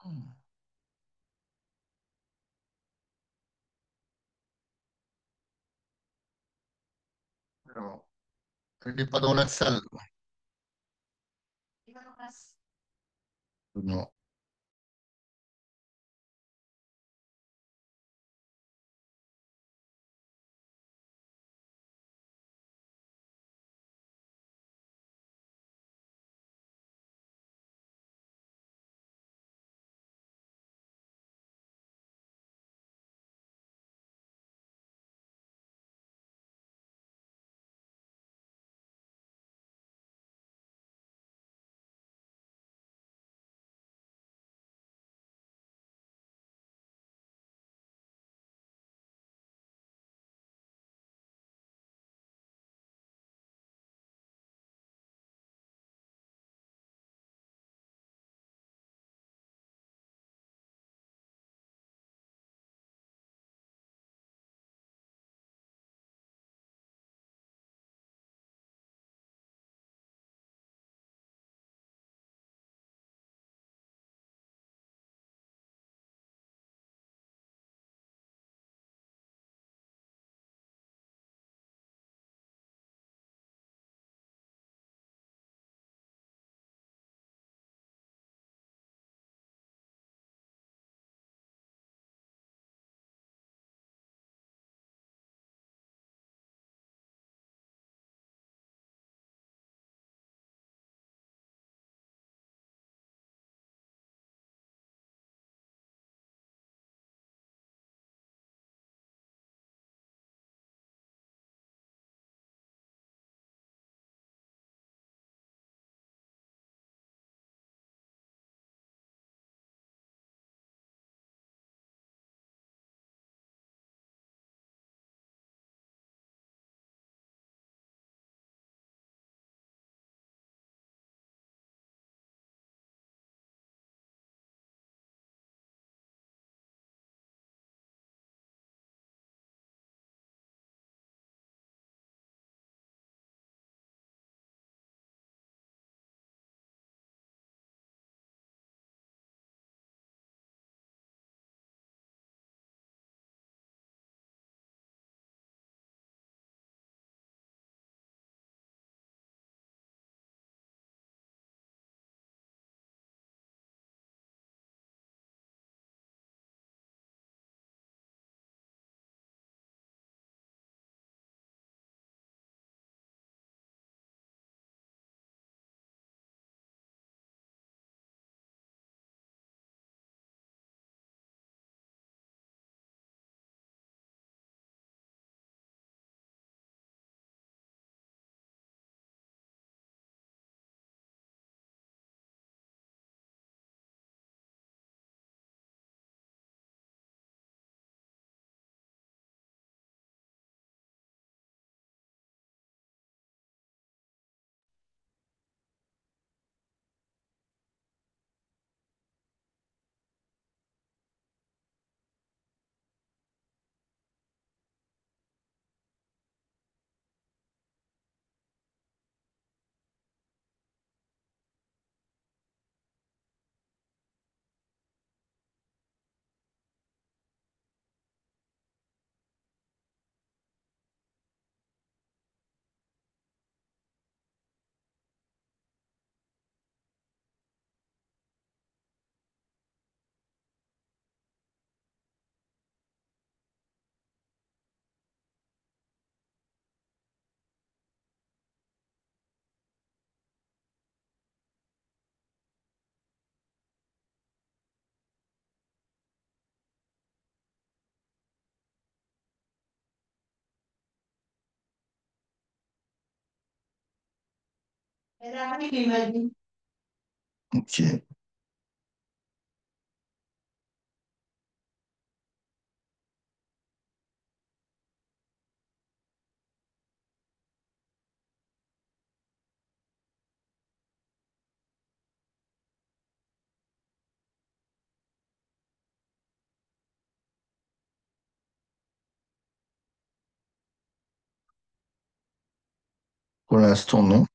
Hmm. Alors, elle n'est pas dans la salle. Non. Ok. Pour l'instant, non.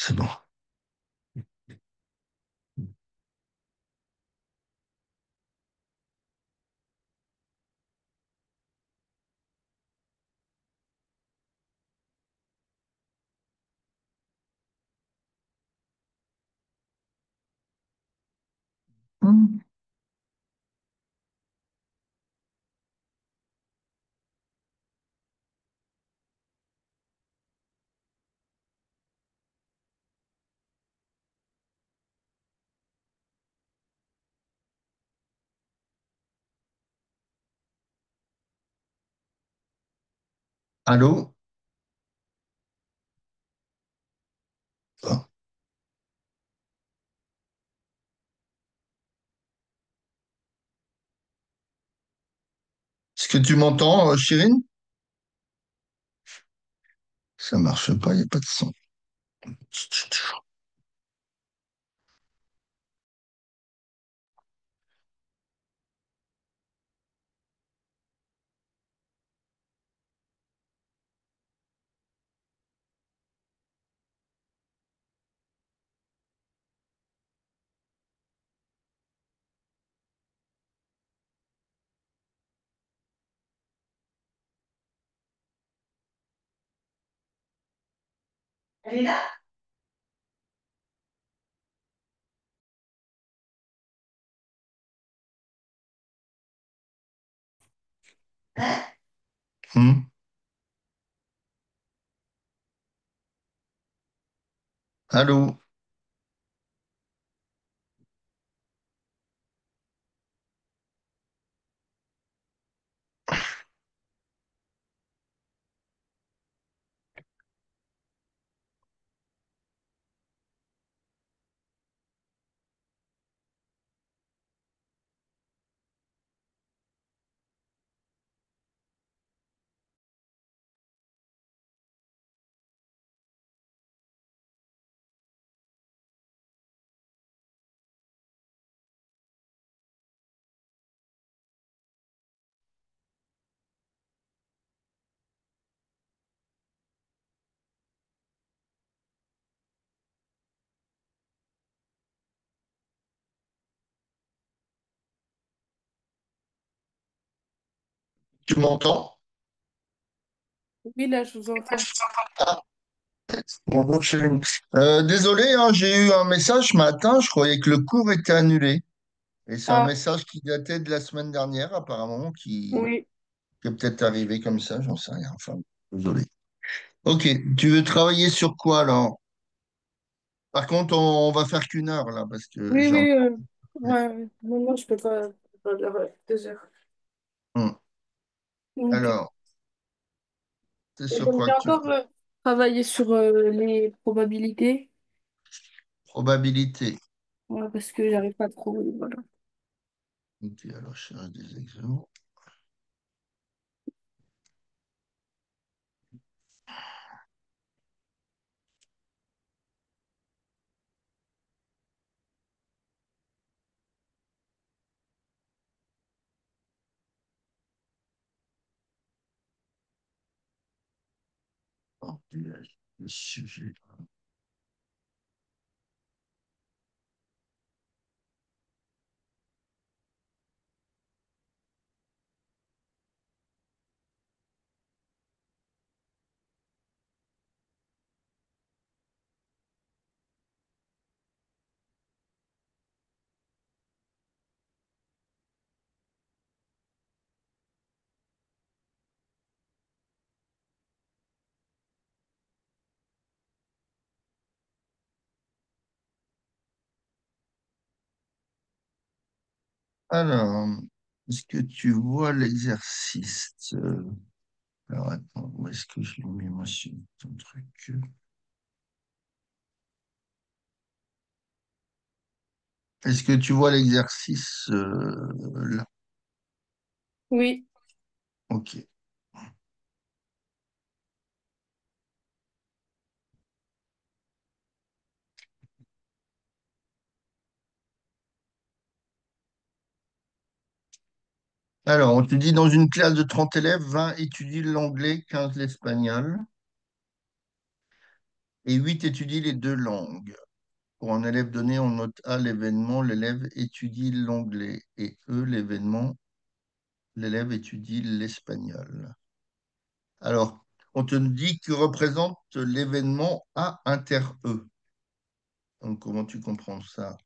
C'est bon. Hmm. Allô? Ah. Est-ce que tu m'entends, Chérine? Ça marche pas, il n'y a pas de son. Elle est là? Hein. Hmm. Allô? Tu m'entends? Oui, là, je vous entends. Bonjour, Chérine. Désolé, hein, j'ai eu un message ce matin, je croyais que le cours était annulé. Et c'est un Ah, message qui datait de la semaine dernière, apparemment, oui. qui est peut-être arrivé comme ça, j'en sais rien. Enfin, désolé. Ok, tu veux travailler sur quoi alors? Par contre, on va faire qu'une heure là, parce que Oui, j'ai un... oui. Ouais, ouais. Non, non, je peux pas faire 2 heures. Hmm. Ok. Alors, c'est Et sur donc, quoi j'ai que tu encore veux? travaillé sur les probabilités. Probabilité. Ouais, parce que j'arrive pas trop. Voilà. Ok, alors je cherche des exemples. Oh, le sujet. Alors, est-ce que tu vois l'exercice? Alors, attends, où est-ce que je l'ai mis, moi, sur ton truc? Est-ce que tu vois l'exercice là? Oui. Ok. Alors, on te dit dans une classe de 30 élèves, 20 étudient l'anglais, 15 l'espagnol. Et 8 étudie les deux langues. Pour un élève donné, on note A l'événement, l'élève étudie l'anglais. Et E l'événement, l'élève étudie l'espagnol. Alors, on te dit que représente l'événement A inter E. Donc, comment tu comprends ça?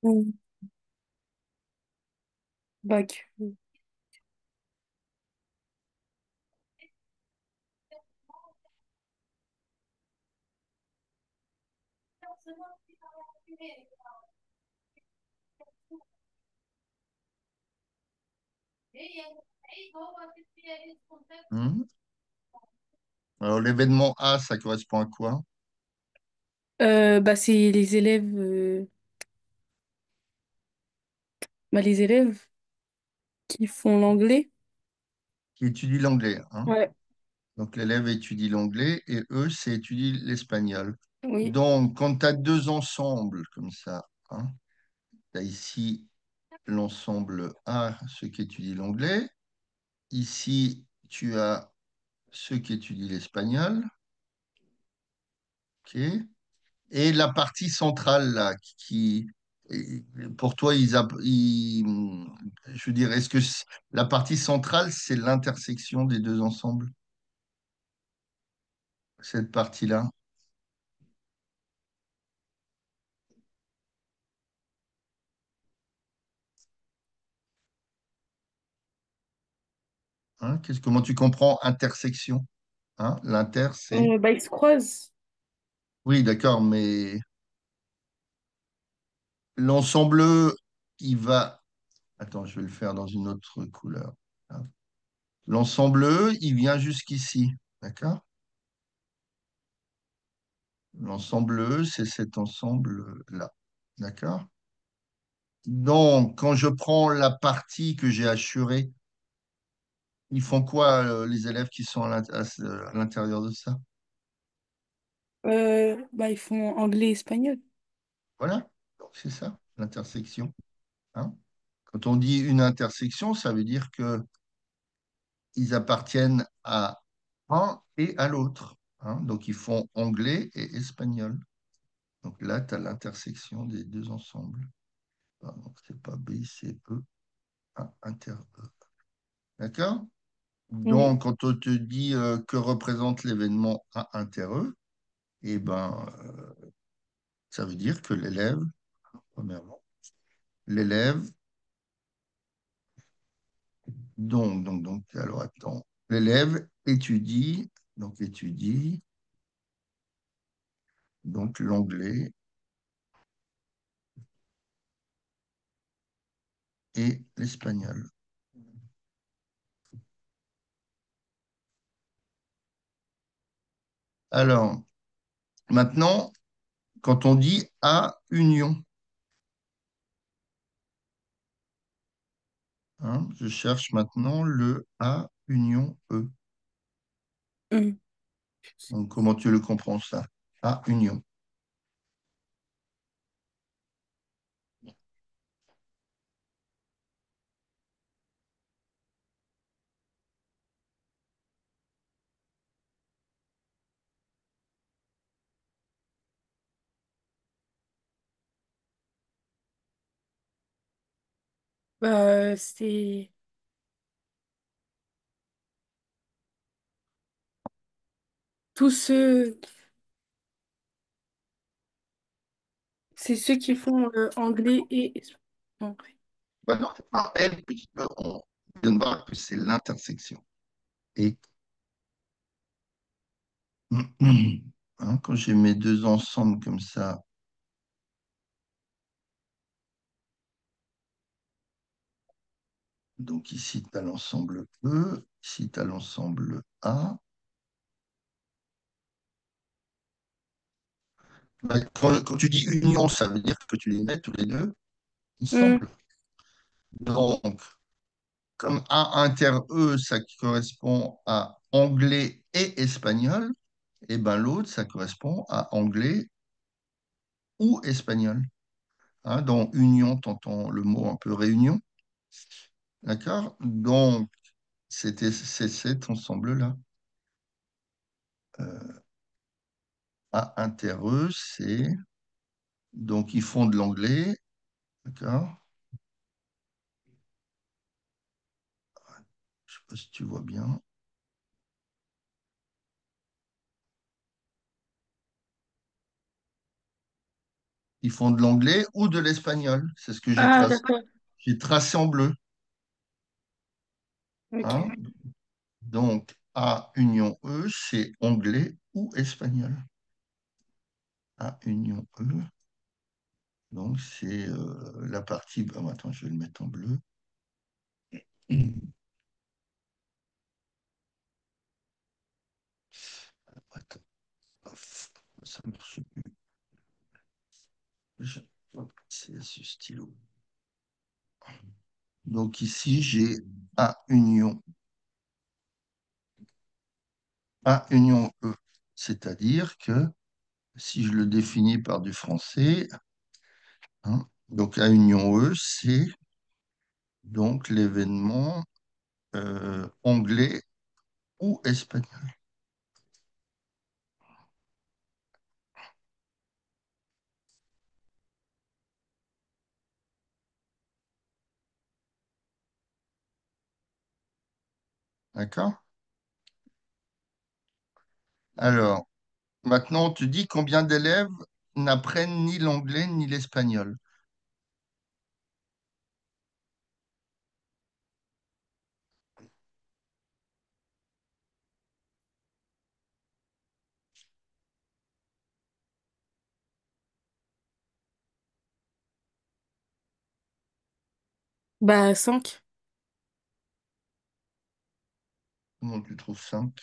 Mm. Bac. Hmm. Alors, l'événement A, ça correspond à quoi? Bah, c'est les élèves. Bah, les élèves qui font l'anglais. Qui étudie l'anglais, hein? Ouais. Donc, l'élève étudie l'anglais et eux, c'est étudie l'espagnol. Oui. Donc, quand tu as deux ensembles comme ça, hein, tu as ici l'ensemble A, ceux qui étudient l'anglais. Ici, tu as ceux qui étudient l'espagnol. OK. Et la partie centrale, là, pour toi, je veux dire, est-ce que la partie centrale, c'est l'intersection des deux ensembles, cette partie-là? Hein, comment tu comprends intersection? Hein, l'inter, c'est... Bah, ils se croisent. Oui, d'accord, mais l'ensemble, il va... Attends, je vais le faire dans une autre couleur. Hein. L'ensemble, il vient jusqu'ici, d'accord? L'ensemble, c'est cet ensemble-là, d'accord? Donc, quand je prends la partie que j'ai assurée, ils font quoi, les élèves qui sont à l'intérieur de ça? Bah, ils font anglais et espagnol. Voilà, donc c'est ça, l'intersection. Hein. Quand on dit une intersection, ça veut dire que ils appartiennent à un et à l'autre. Hein. Donc, ils font anglais et espagnol. Donc là, tu as l'intersection des deux ensembles. Pardon, c'est pas B, c'est E, A, inter E. D'accord? Oui. Donc, quand on te dit que représente l'événement A inter E, eh ben, ça veut dire que l'élève, premièrement, l'élève, alors attends, l'élève étudie, donc l'anglais et l'espagnol. Alors, maintenant, quand on dit A union, hein, je cherche maintenant le A union E. Mm. Donc, comment tu le comprends ça? A union. Bah, c'est tous ceux, c'est ceux qui font anglais et espagnol. Ben non, c'est pas elle, on vient de voir que c'est l'intersection. Et hein, quand j'ai mes deux ensembles comme ça, donc ici tu as l'ensemble E, ici tu as l'ensemble A. Ben, quand tu dis union, ça veut dire que tu les mets tous les deux Mm. ensemble. Donc, comme A inter E, ça correspond à anglais et espagnol, et ben l'autre, ça correspond à anglais ou espagnol. Hein, dans union, tu entends le mot un peu réunion. D'accord? Donc, c'est cet ensemble-là. A inter-eux, c'est... Donc, ils font de l'anglais, d'accord? Je sais pas si tu vois bien. Ils font de l'anglais ou de l'espagnol. C'est ce que Ah, d'accord. j'ai tracé en bleu, hein? Ok. Donc, A union E, c'est anglais ou espagnol. A union E, donc c'est la partie... attends, je vais le mettre en bleu. Attends, off, ça marche plus. Je- C'est ce stylo. Donc ici, j'ai A union, A union E. C'est-à-dire que si je le définis par du français, hein, donc A union E, c'est donc l'événement anglais ou espagnol. D'accord? Alors, maintenant, on te dit combien d'élèves n'apprennent ni l'anglais ni l'espagnol. Bah, 5. Comment tu trouves 5?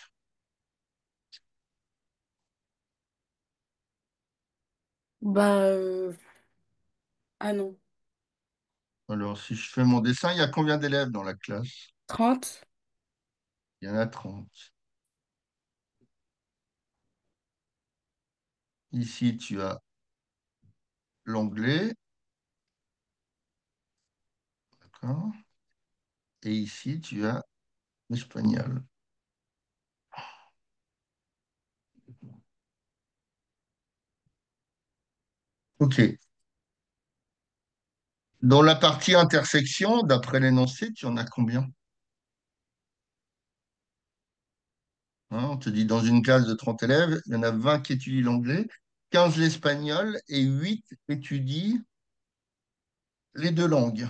Bah, ah non. Alors, si je fais mon dessin, il y a combien d'élèves dans la classe? 30. Il y en a 30. Ici, tu as l'anglais, d'accord? Et ici, tu as l'espagnol. OK. Dans la partie intersection, d'après l'énoncé, tu en as combien? Hein, on te dit dans une classe de 30 élèves, il y en a 20 qui étudient l'anglais, 15 l'espagnol et 8 étudient les deux langues.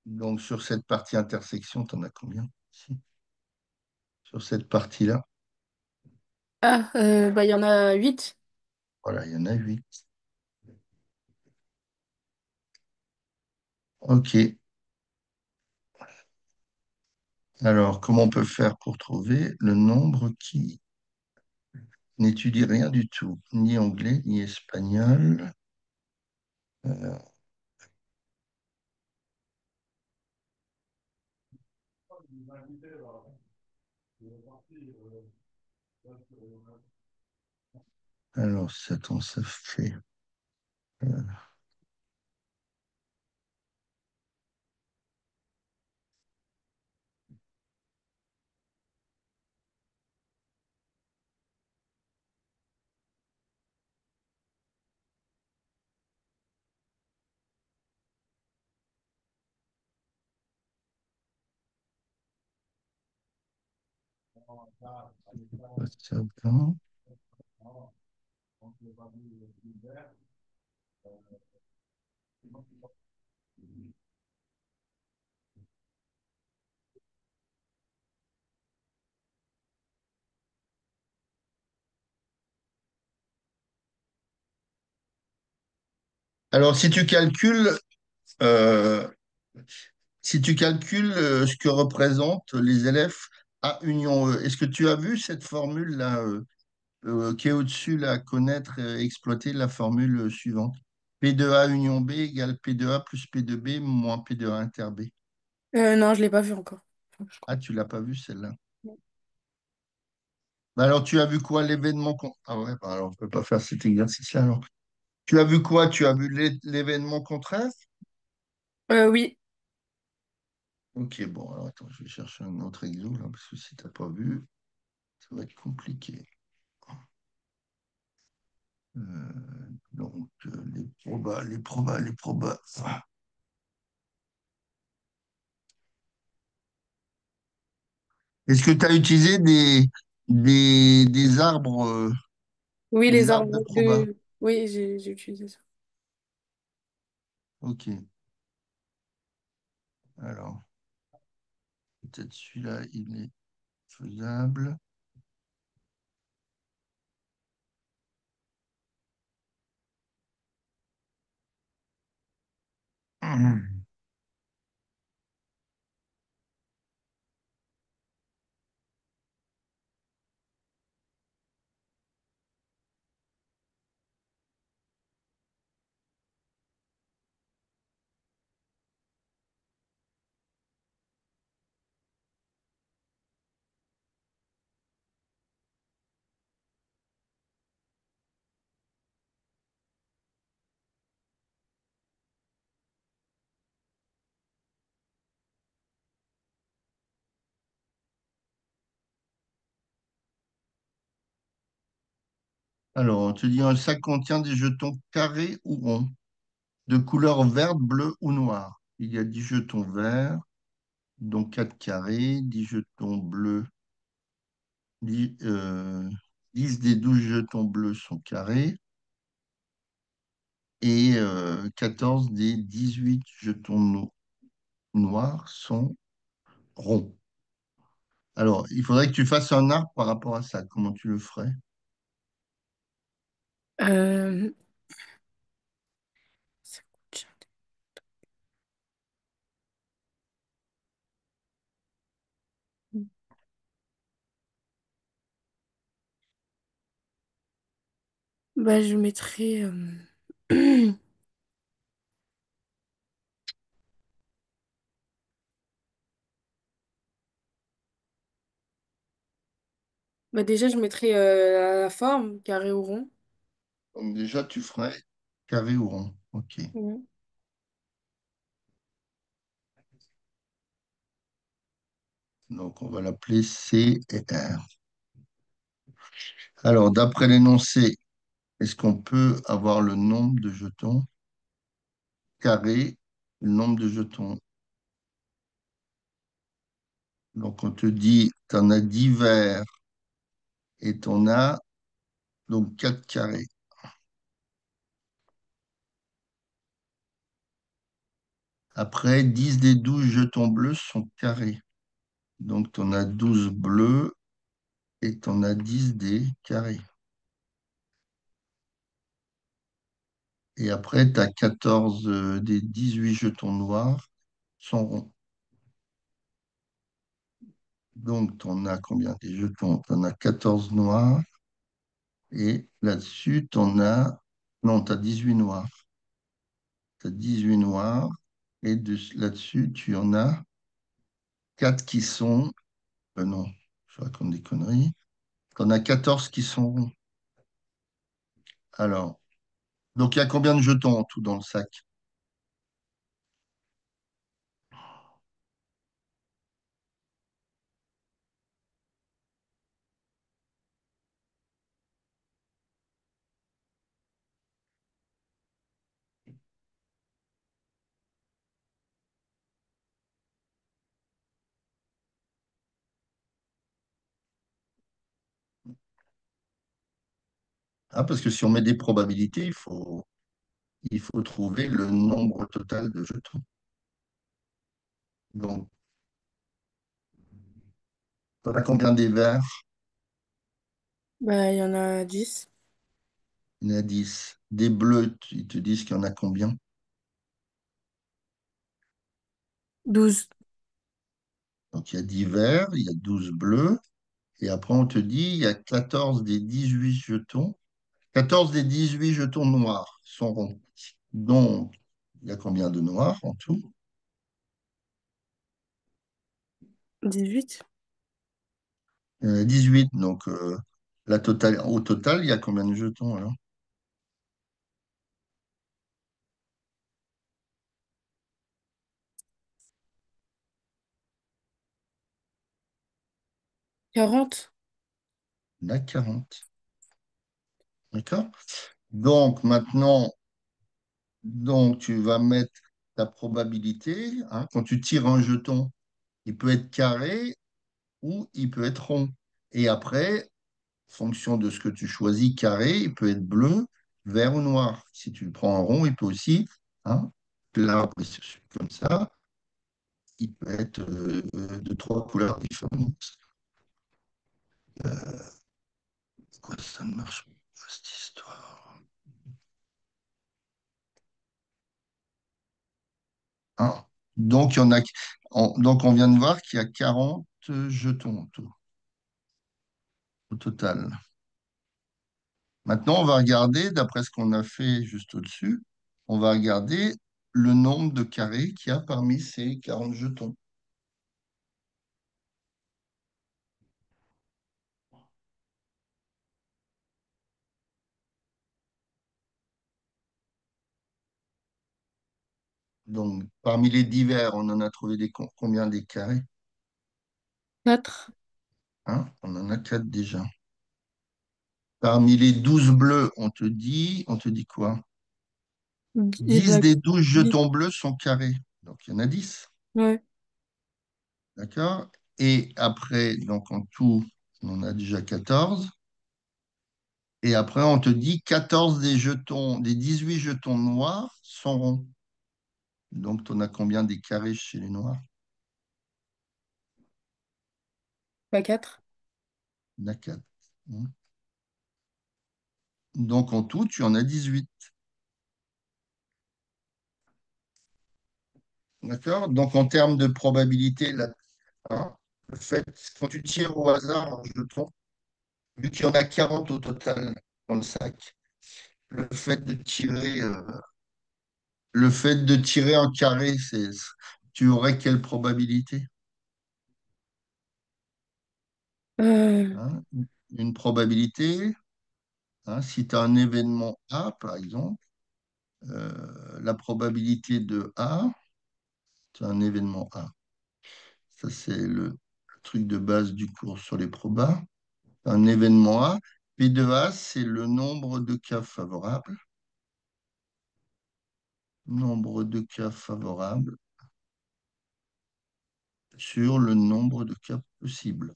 Donc, sur cette partie intersection, tu en as combien ici? Sur cette partie-là, Ah, bah, il y en a 8. voilà, il y en a 8. OK. Alors, comment on peut faire pour trouver le nombre qui n'étudie rien du tout, ni anglais, ni espagnol? Euh, alors, attends, ça fait... euh, ça va. Alors, euh, si tu calcules ce que représentent les élèves A union E, est-ce que tu as vu cette formule-là qui est au-dessus, là, connaître et exploiter la formule suivante? P de A union B égale P de A plus P de B moins P de A inter B. Non, je l'ai pas vu encore. Enfin, je Ah, crois. tu l'as pas vu celle-là. Bah alors, tu as vu quoi? Ah ouais, bah alors on peut pas faire cet exercice-là alors. Tu as vu quoi? Tu as vu l'événement contraire? Oui, Ok, bon, alors attends, je vais chercher un autre exemple, là, parce que si tu n'as pas vu, ça va être compliqué. Les probas. Est-ce que tu as utilisé des arbres, oui, des les arbres de arbres proba? de... Oui, j'ai utilisé ça. Ok, alors, peut-être celui-là, il est faisable. Alors, on te dit un sac contient des jetons carrés ou ronds, de couleur verte, bleue ou noire. Il y a 10 jetons verts, donc 4 carrés, 10 jetons bleus, 10 10 des 12 jetons bleus sont carrés et 14 des 18 jetons noirs sont ronds. Alors, il faudrait que tu fasses un arc par rapport à ça. Comment tu le ferais? Euh, ça coûte cher. Bah, je mettrais... Bah, déjà, je mettrais la forme, carré ou rond. Donc déjà, tu ferais carré ou rond. OK. Mhm. Donc, on va l'appeler C et R. Alors, d'après l'énoncé, est-ce qu'on peut avoir le nombre de jetons carré, le nombre de jetons? Donc, on te dit, tu en as 10 verts et tu en as donc 4 carrés. Après, 10 des 12 jetons bleus sont carrés. Donc, tu en as 12 bleus et tu en as 10 des carrés. Et après, tu as 14 des 18 jetons noirs sont ronds. Donc, tu en as combien des jetons? Tu en as 14 noirs. Et là-dessus, tu en as... Non, tu as 18 noirs. Tu as 18 noirs. Et là-dessus, tu en as 4 qui sont... non, je raconte des conneries. Tu en as 14 qui sont ronds. Alors, donc il y a combien de jetons en tout dans le sac? Ah, parce que si on met des probabilités, il faut trouver le nombre total de jetons. Donc, tu en as combien des verts? Bah, il y en a 10. Il y en a 10. Des bleus, ils te disent qu'il y en a combien? 12. Donc, il y a 10 verts, il y a 12 bleus. Et après, on te dit, il y a 14 des 18 jetons. 14 des 18 jetons noirs sont ronds. Donc, il y a combien de noirs en tout? 18. 18. Donc, au total, il y a combien de jetons alors? 40. Il y en a 40. D'accord? Donc maintenant, donc, tu vas mettre ta probabilité, hein. Quand tu tires un jeton, il peut être carré ou il peut être rond. Et après, fonction de ce que tu choisis, carré, il peut être bleu, vert ou noir. Si tu prends un rond, il peut aussi, hein, là, après, comme ça, il peut être de trois couleurs différentes. Pourquoi ça ne marche pas, cette histoire? Hein. Donc, il y en a, donc, on vient de voir qu'il y a 40 jetons au total. Maintenant, on va regarder, d'après ce qu'on a fait juste au-dessus, on va regarder le nombre de carrés qu'il y a parmi ces 40 jetons. Donc, parmi les divers, on en a trouvé combien des carrés? 4. Hein, on en a 4 déjà. Parmi les 12 bleus, on te dit quoi? Et 10 bah, des 12 dix. jetons bleus sont carrés. Donc, il y en a 10. Ouais. D'accord? Et après, donc en tout, on en a déjà 14. Et après, on te dit 14 des jetons, des 18 jetons noirs sont ronds. Donc, tu en as combien des carrés chez les noirs? Pas 4. Il y en a 4. Donc, en tout, tu en as 18. D'accord? Donc, en termes de probabilité, là, hein, le fait, quand tu tires au hasard un jeton, vu qu'il y en a 40 au total dans le sac, le fait de tirer, euh, le fait de tirer un carré, tu aurais quelle probabilité? Euh, Hein? Une probabilité, hein, si tu as un événement A, par exemple, la probabilité de A, c'est un événement A. Ça, c'est le truc de base du cours sur les probas. Un événement A. P de A, c'est le nombre de cas favorables. Nombre de cas favorables sur le nombre de cas possibles.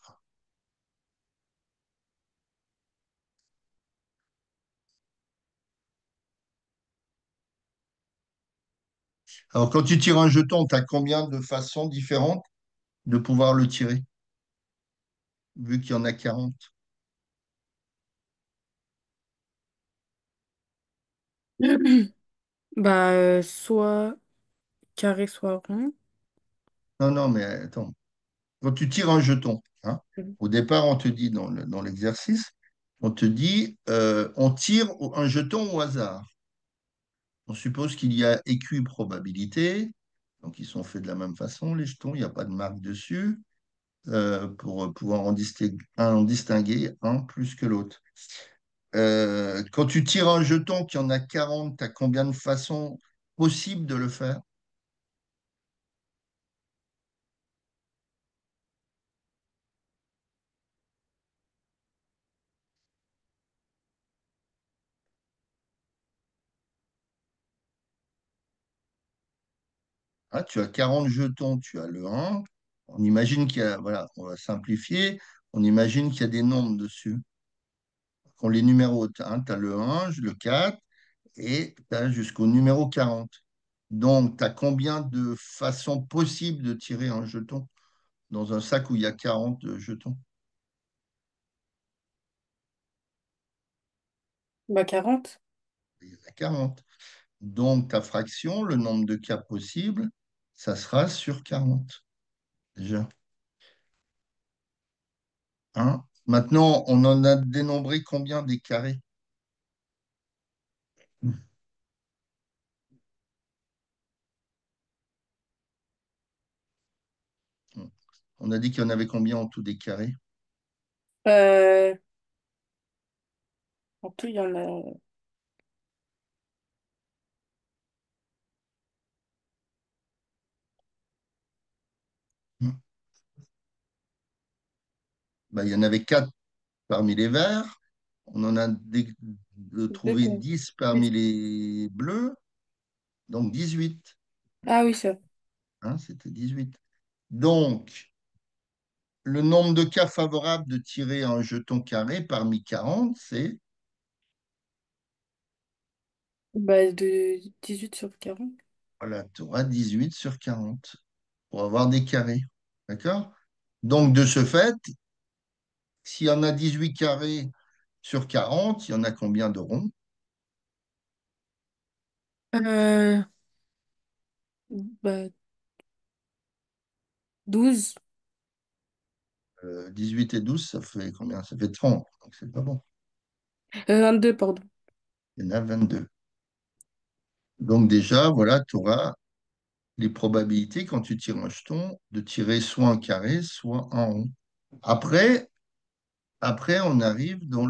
Alors, quand tu tires un jeton, tu as combien de façons différentes de pouvoir le tirer, vu qu'il y en a 40? Bah, soit carré, soit rond. Non, non, mais attends. Quand tu tires un jeton, hein, au départ, on te dit dans l'exercice, on te dit, on tire un jeton au hasard. On suppose qu'il y a équiprobabilité, donc ils sont faits de la même façon, les jetons, il n'y a pas de marque dessus, pour pouvoir en distinguer un plus que l'autre. Quand tu tires un jeton qui en a 40, tu as combien de façons possibles de le faire? Hein, tu as 40 jetons, tu as le 1. On imagine qu'il y a, voilà, on va simplifier, on imagine qu'il y a des nombres dessus. On les numérote, hein, tu as le 1, le 4 et tu as jusqu'au numéro 40. Donc, tu as combien de façons possibles de tirer un jeton dans un sac où il y a 40 jetons? Bah, 40. Il y en a 40. Donc, ta fraction, le nombre de cas possibles, ça sera sur 40 déjà. Hein. Maintenant, on en a dénombré combien des carrés? On a dit qu'il y en avait combien en tout des carrés? Euh, En tout, il y en a. bah, il y en avait 4 parmi les verts. On en a Deux trouvé carrés. 10 parmi les bleus, donc 18. Ah oui, ça. Hein, c'était 18. Donc, le nombre de cas favorables de tirer un jeton carré parmi 40, c'est, Bah, de 18/40. voilà, tu auras 18 sur 40 pour avoir des carrés. D'accord? Donc, de ce fait, s'il y en a 18 carrés sur 40, il y en a combien de ronds? Euh, bah, 12. 18 et 12, ça fait combien? Ça fait 30. Donc, c'est pas bon. 22, pardon. Il y en a 22. Donc, déjà, voilà, tu auras les probabilités, quand tu tires un jeton, de tirer soit un carré, soit un rond. Après, on arrive dans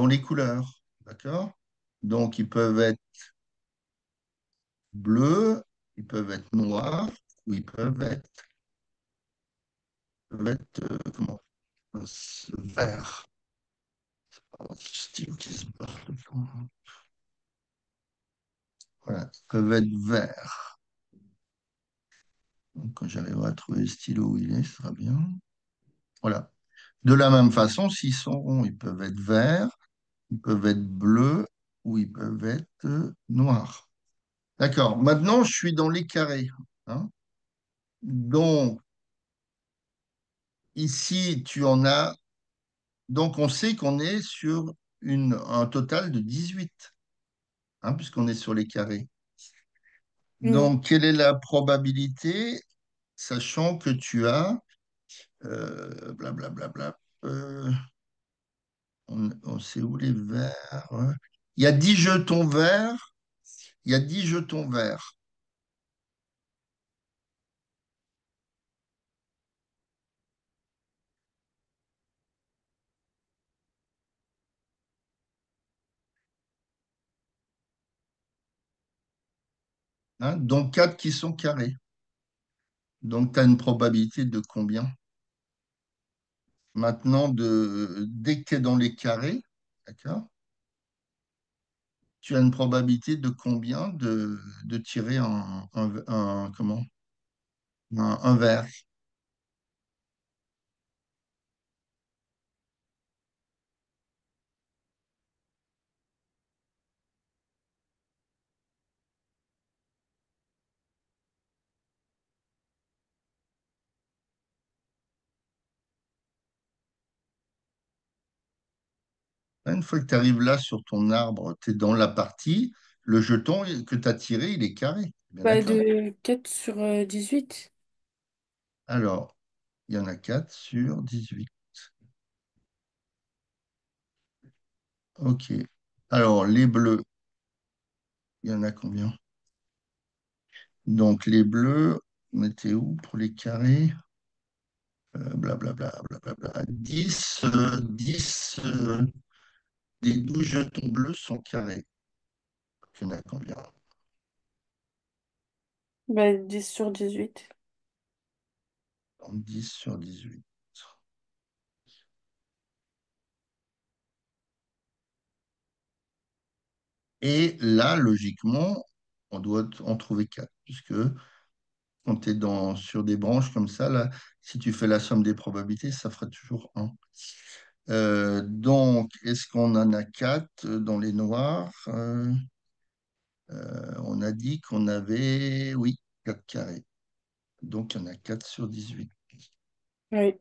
les couleurs. D'accord? Donc, ils peuvent être bleus, ils peuvent être noirs, ou ils comment? Verts. Stylo qui se barre le fond. Voilà, ils peuvent être verts. Donc, quand j'arriverai à trouver le stylo où il est, ce sera bien. Voilà. De la même façon, s'ils sont ronds, ils peuvent être verts, ils peuvent être bleus ou ils peuvent être noirs. D'accord. Maintenant, je suis dans les carrés. Hein. Donc, ici, tu en as. Donc, on sait qu'on est sur un total de 18, hein, puisqu'on est sur les carrés. Hmm. Donc, quelle est la probabilité, sachant que tu as, blablabla, euh, on sait où les verts. Ouais. Il y a 10 jetons verts. Il y a 10 jetons verts. Hein, dont 4 qui sont carrés. Donc, tu as une probabilité de combien? Maintenant, dès que tu es dans les carrés, d'accord, tu as une probabilité de combien de tirer comment? Un vert. Une fois que tu arrives là sur ton arbre, tu es dans la partie, le jeton que tu as tiré, il est carré. Bien Bah, d'accord? de 4/18. Alors, il y en a 4 sur 18. OK. Alors, les bleus, il y en a combien? Donc, les bleus, on était où pour les carrés? Blablabla, blablabla. 10 des 12 jetons bleus sont carrés. Il y en a combien? Bah, 10/18. Donc, 10 sur 18. Et là, logiquement, on doit en trouver 4, puisque quand tu es sur des branches comme ça, là, si tu fais la somme des probabilités, ça fera toujours 1. Donc, est-ce qu'on en a 4 dans les noirs? On a dit qu'on avait, oui, 4 carrés. Donc, il y en a 4 sur 18. Oui.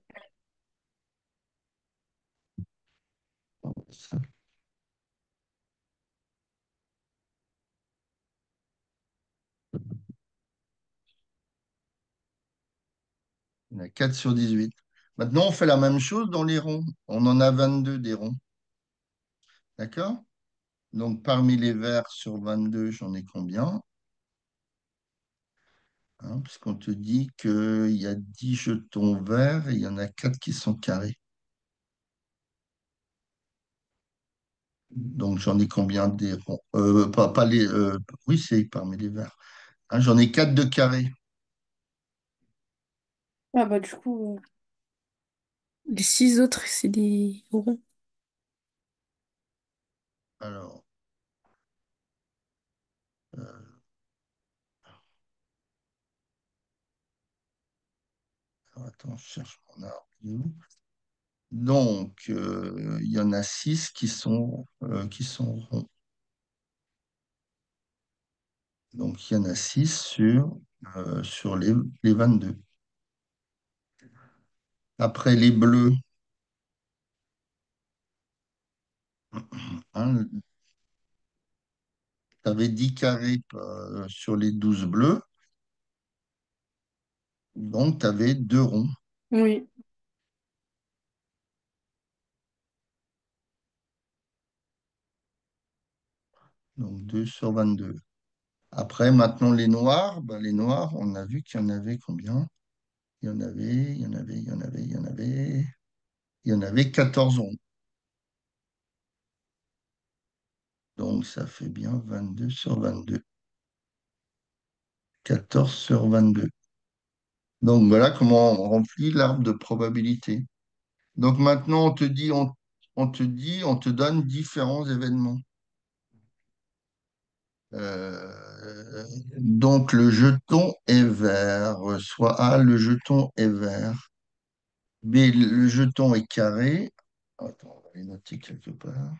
Il y en a 4 sur 18. Maintenant, on fait la même chose dans les ronds. On en a 22 des ronds. D'accord? Donc, parmi les verts sur 22, j'en ai combien? Hein, puisqu'on te dit qu'il y a 10 jetons verts et il y en a 4 qui sont carrés. Donc, j'en ai combien des ronds? Pas les. Oui, c'est parmi les verts. Hein, j'en ai 4 de carrés. Ah, bah, du coup, Les six autres, c'est des ronds. Alors, euh, attends, je cherche mon arbre. Il est où. Donc, il y en a 6 qui sont ronds. Donc, il y en a 6 sur les 22. Après, les bleus, hein, tu avais 10 carrés sur les 12 bleus, donc tu avais 2 ronds, Oui. donc 2 sur 22. Après, maintenant, les noirs, ben, les noirs, on a vu qu'il y en avait combien? Il y en avait 14 ronds. Donc, ça fait bien 22 sur 22. 14 sur 22. Donc, voilà comment on remplit l'arbre de probabilité. Donc, maintenant, on te donne différents événements. Donc, le jeton est vert. Soit A, le jeton est vert. B, le jeton est carré. Attends, on va les noter quelque part.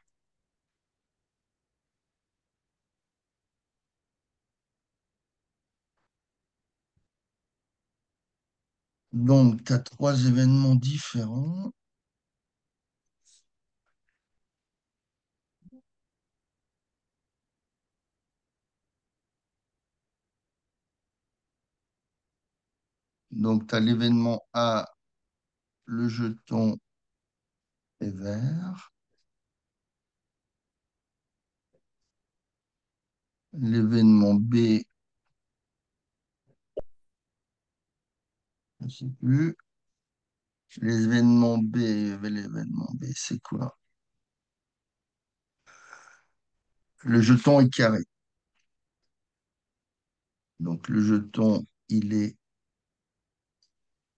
Donc, tu as trois événements différents. Donc, tu as l'événement A, le jeton est vert. L'événement B, je ne sais plus. L'événement B, c'est quoi? Le jeton est carré. Donc, le jeton, il est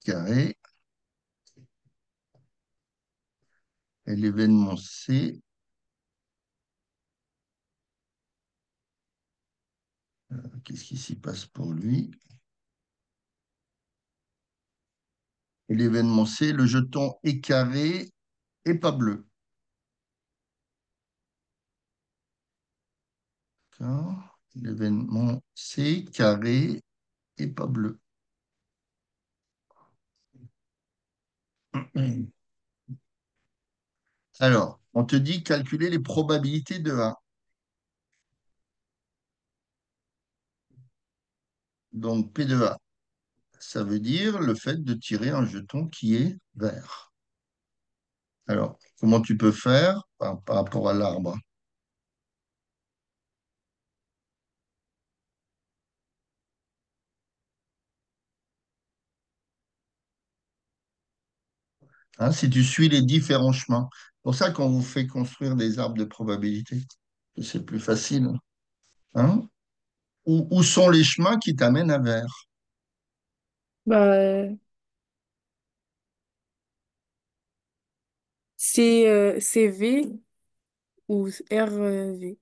carré. Et l'événement C, qu'est-ce qui s'y passe pour lui? Et l'événement C, le jeton est carré et pas bleu. D'accord. L'événement C, carré et pas bleu. Alors, on te dit calculer les probabilités de A. Donc, P de A, ça veut dire le fait de tirer un jeton qui est vert. Alors, comment tu peux faire par rapport à l'arbre? Hein, si tu suis les différents chemins. C'est pour ça qu'on vous fait construire des arbres de probabilité, que c'est plus facile. Hein. Où sont les chemins qui t'amènent à vert? Bah, c'est V ou RV.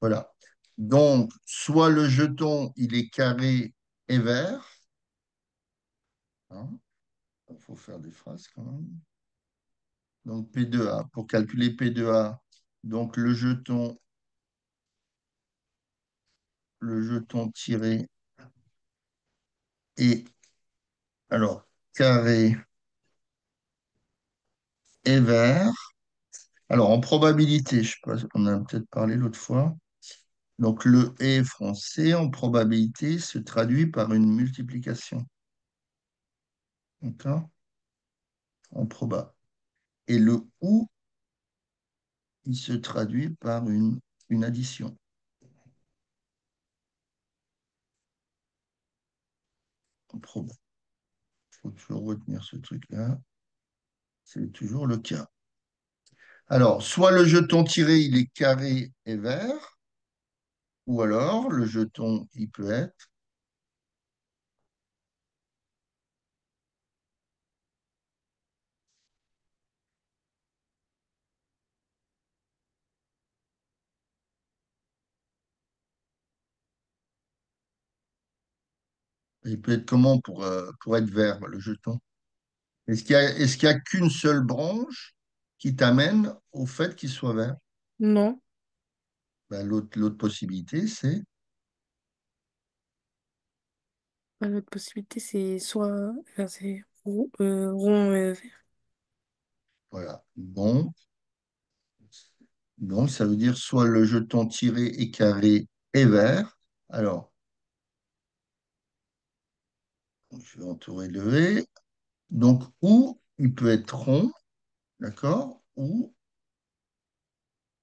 Voilà. Donc, soit le jeton, il est carré et vert. Hein. Il faut faire des phrases quand même. Donc, P2A. Pour calculer P2A, donc le jeton tiré est, alors, carré et vert. Alors, en probabilité, je sais pas, on en a peut-être parlé l'autre fois. Donc, le et français, en probabilité, se traduit par une multiplication. D'accord? En proba. Et le ou, il se traduit par une addition. En proba. Il faut toujours retenir ce truc-là. C'est toujours le cas. Alors, soit le jeton tiré, il est carré et vert, ou alors le jeton, il peut être, Il peut être comment pour être vert, le jeton? Est-ce qu'il y a qu'une seule branche qui t'amène au fait qu'il soit vert? Non. Ben, l'autre possibilité, c'est, L'autre possibilité, c'est soit c'est rond, vert. voilà. Donc, ça veut dire soit le jeton tiré et carré est vert. Alors, je vais entourer le V. Donc, ou il peut être rond, d'accord? Ou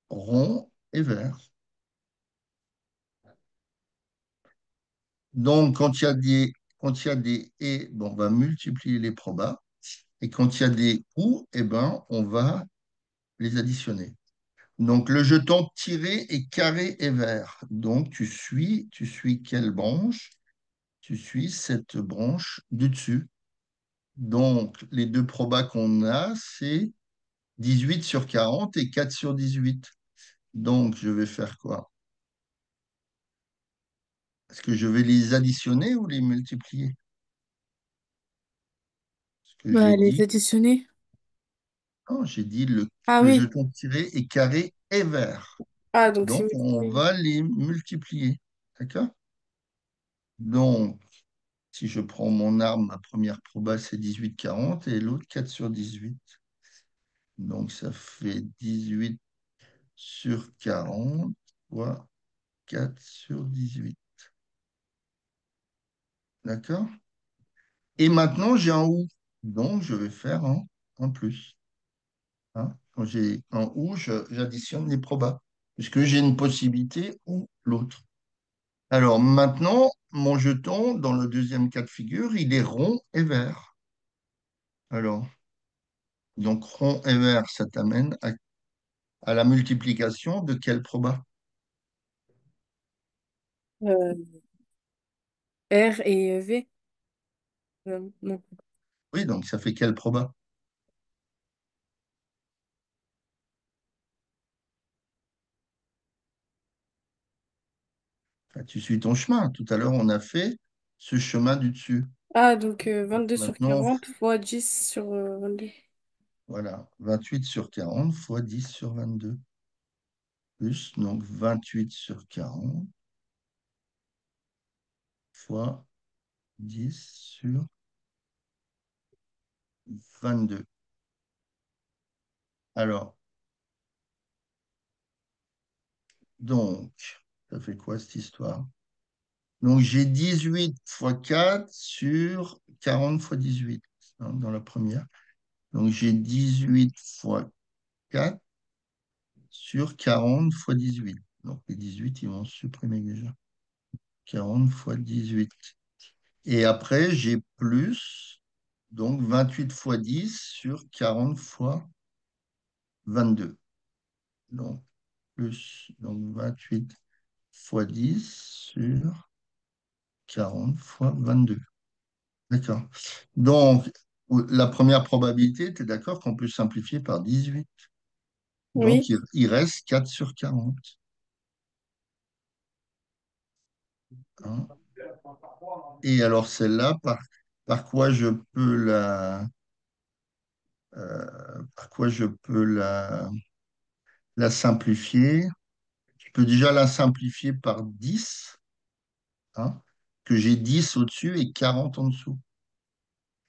rond et vert. Donc, quand il y a des et, bon, on va multiplier les probas. Et quand il y a des ou, eh ben, on va les additionner. Donc, le jeton tiré et carré est vert. Donc, tu suis quelle branche? Tu suis cette branche du dessus. Donc, les deux probas qu'on a, c'est 18 sur 40 et 4 sur 18. Donc, je vais faire quoi? Est-ce que je vais les additionner ou les multiplier? Ce que j'ai Bah, les dit, additionner. non, j'ai dit Ah le oui. jeton tiré et carré est vert. Ah, donc c'est Donc, on multiplié. va les multiplier. D'accord? Donc, si je prends mon arme, ma première proba, c'est 18-40 et l'autre 4 sur 18. Donc, ça fait 18 sur 40 fois 4 sur 18. D'accord? Et maintenant, j'ai un ou. Donc, je vais faire un plus. Hein. Quand j'ai un ou, j'additionne les probas, puisque j'ai une possibilité ou l'autre. Alors maintenant, mon jeton, dans le deuxième cas de figure, il est rond et vert. Alors, donc rond et vert, ça t'amène à la multiplication de quel proba? Euh, R et V. Non. Oui, donc ça fait quel proba? Enfin, tu suis ton chemin. Tout à l'heure, on a fait ce chemin du dessus. Ah, donc 2 sur Maintenant, 40 fois 10 sur 22. voilà, 28 sur 40 fois 10 sur 22. Plus, donc 28 sur 40 fois 10 sur 22. Alors, donc, ça fait quoi cette histoire? Donc, j'ai 18 fois 4 sur 40 fois 18 hein, dans la première. Donc, j'ai 18 fois 4 sur 40 fois 18. Donc, les 18, ils vont se supprimer déjà. 40 fois 18. Et après, j'ai plus, donc 28 fois 10 sur 40 fois 22. Donc, plus, donc 28 fois 10 sur 40 fois 22. D'accord. Donc, la première probabilité, tu es d'accord qu'on peut simplifier par 18. Donc, Oui. il reste 4 sur 40. Hein. Et alors, celle-là, par quoi je peux par quoi je peux la simplifier? Je peux déjà la simplifier par 10, hein, que j'ai 10 au-dessus et 40 en dessous.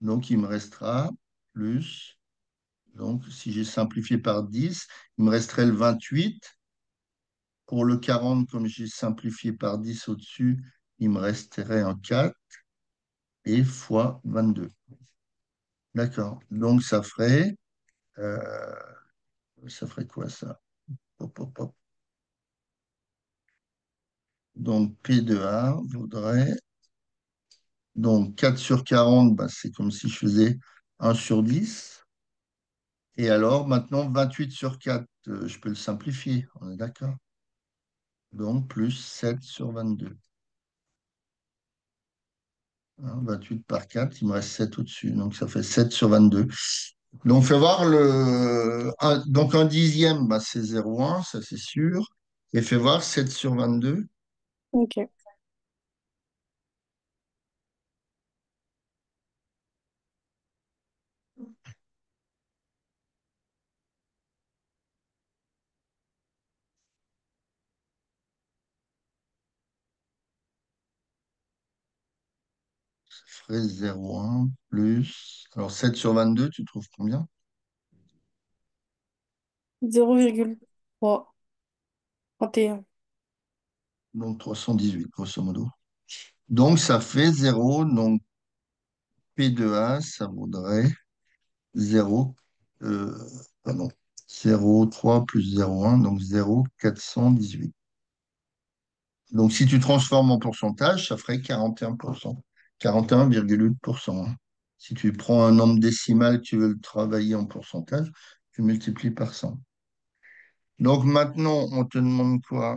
Donc, il me restera plus. Donc, si j'ai simplifié par 10, il me resterait le 28. Pour le 40, comme j'ai simplifié par 10 au-dessus, il me resterait un 4 et fois 22. D'accord. Donc, euh, ça ferait quoi ça? Hop, hop, hop. Donc, P de A vaudrait. Donc, 4 sur 40, bah, c'est comme si je faisais 1 sur 10. Et alors, maintenant, 28 sur 4, je peux le simplifier. On est d'accord? Donc, plus 7 sur 22. Hein, 28 par 4, il me reste 7 au-dessus. Donc, ça fait 7 sur 22. Donc, fais voir donc, un dixième, bah, c'est 0,1, ça c'est sûr. Et fais voir 7 sur 22. Ok. ferait 0,1 plus. Alors 7 sur 22, tu trouves combien? 0,331. Donc 318, grosso modo. Donc ça fait 0. Donc P de A, ça vaudrait 0. Euh, pardon. 0,3 plus 0,1, donc 0,418. Donc si tu transformes en pourcentage, ça ferait 41%. 41,8%, hein. Si tu prends un nombre décimal, tu veux le travailler en pourcentage, tu multiplies par 100. Donc maintenant, on te demande quoi?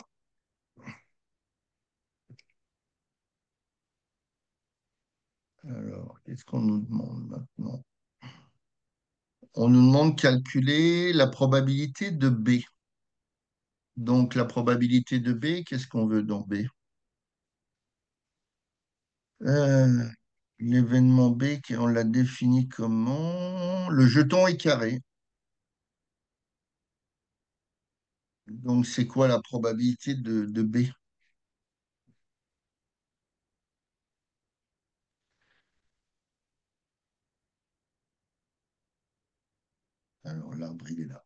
Alors, qu'est-ce qu'on nous demande maintenant? On nous demande de calculer la probabilité de B. Donc, la probabilité de B, qu'est-ce qu'on veut dans B? Euh, L'événement B, on l'a défini comment? Le jeton est carré. Donc, c'est quoi la probabilité de B? Alors, l'arbre, il est là.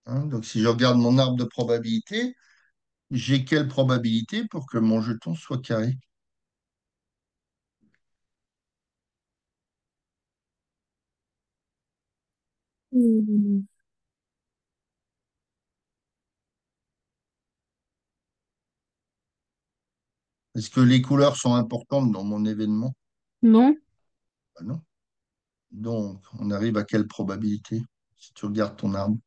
Hein, donc, si je regarde mon arbre de probabilité, j'ai quelle probabilité pour que mon jeton soit carré? Hmm. Est-ce que les couleurs sont importantes dans mon événement? Non? Ah non. Donc, on arrive à quelle probabilité si tu regardes ton arbre?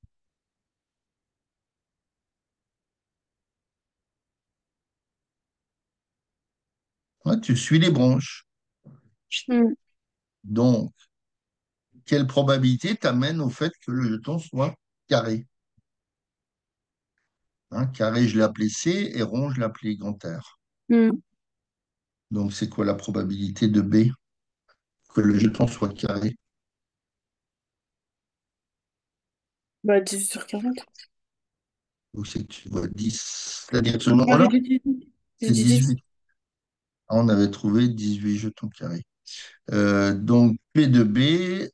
Ouais, tu suis les branches. Hmm. Donc, quelle probabilité t'amène au fait que le jeton soit carré? Hein, carré, je l'ai appelé C et rond, je l'ai appelé grand R. Hmm. Donc, c'est quoi la probabilité de B que le jeton soit carré? Bah, 18 sur 40. Donc, c'est que tu vois 10. C'est-à-dire ce nombre-là, J'ai dit 18. J'ai c'est dit 10. 18. Ah, on avait trouvé 18 jetons carrés. Donc, P de B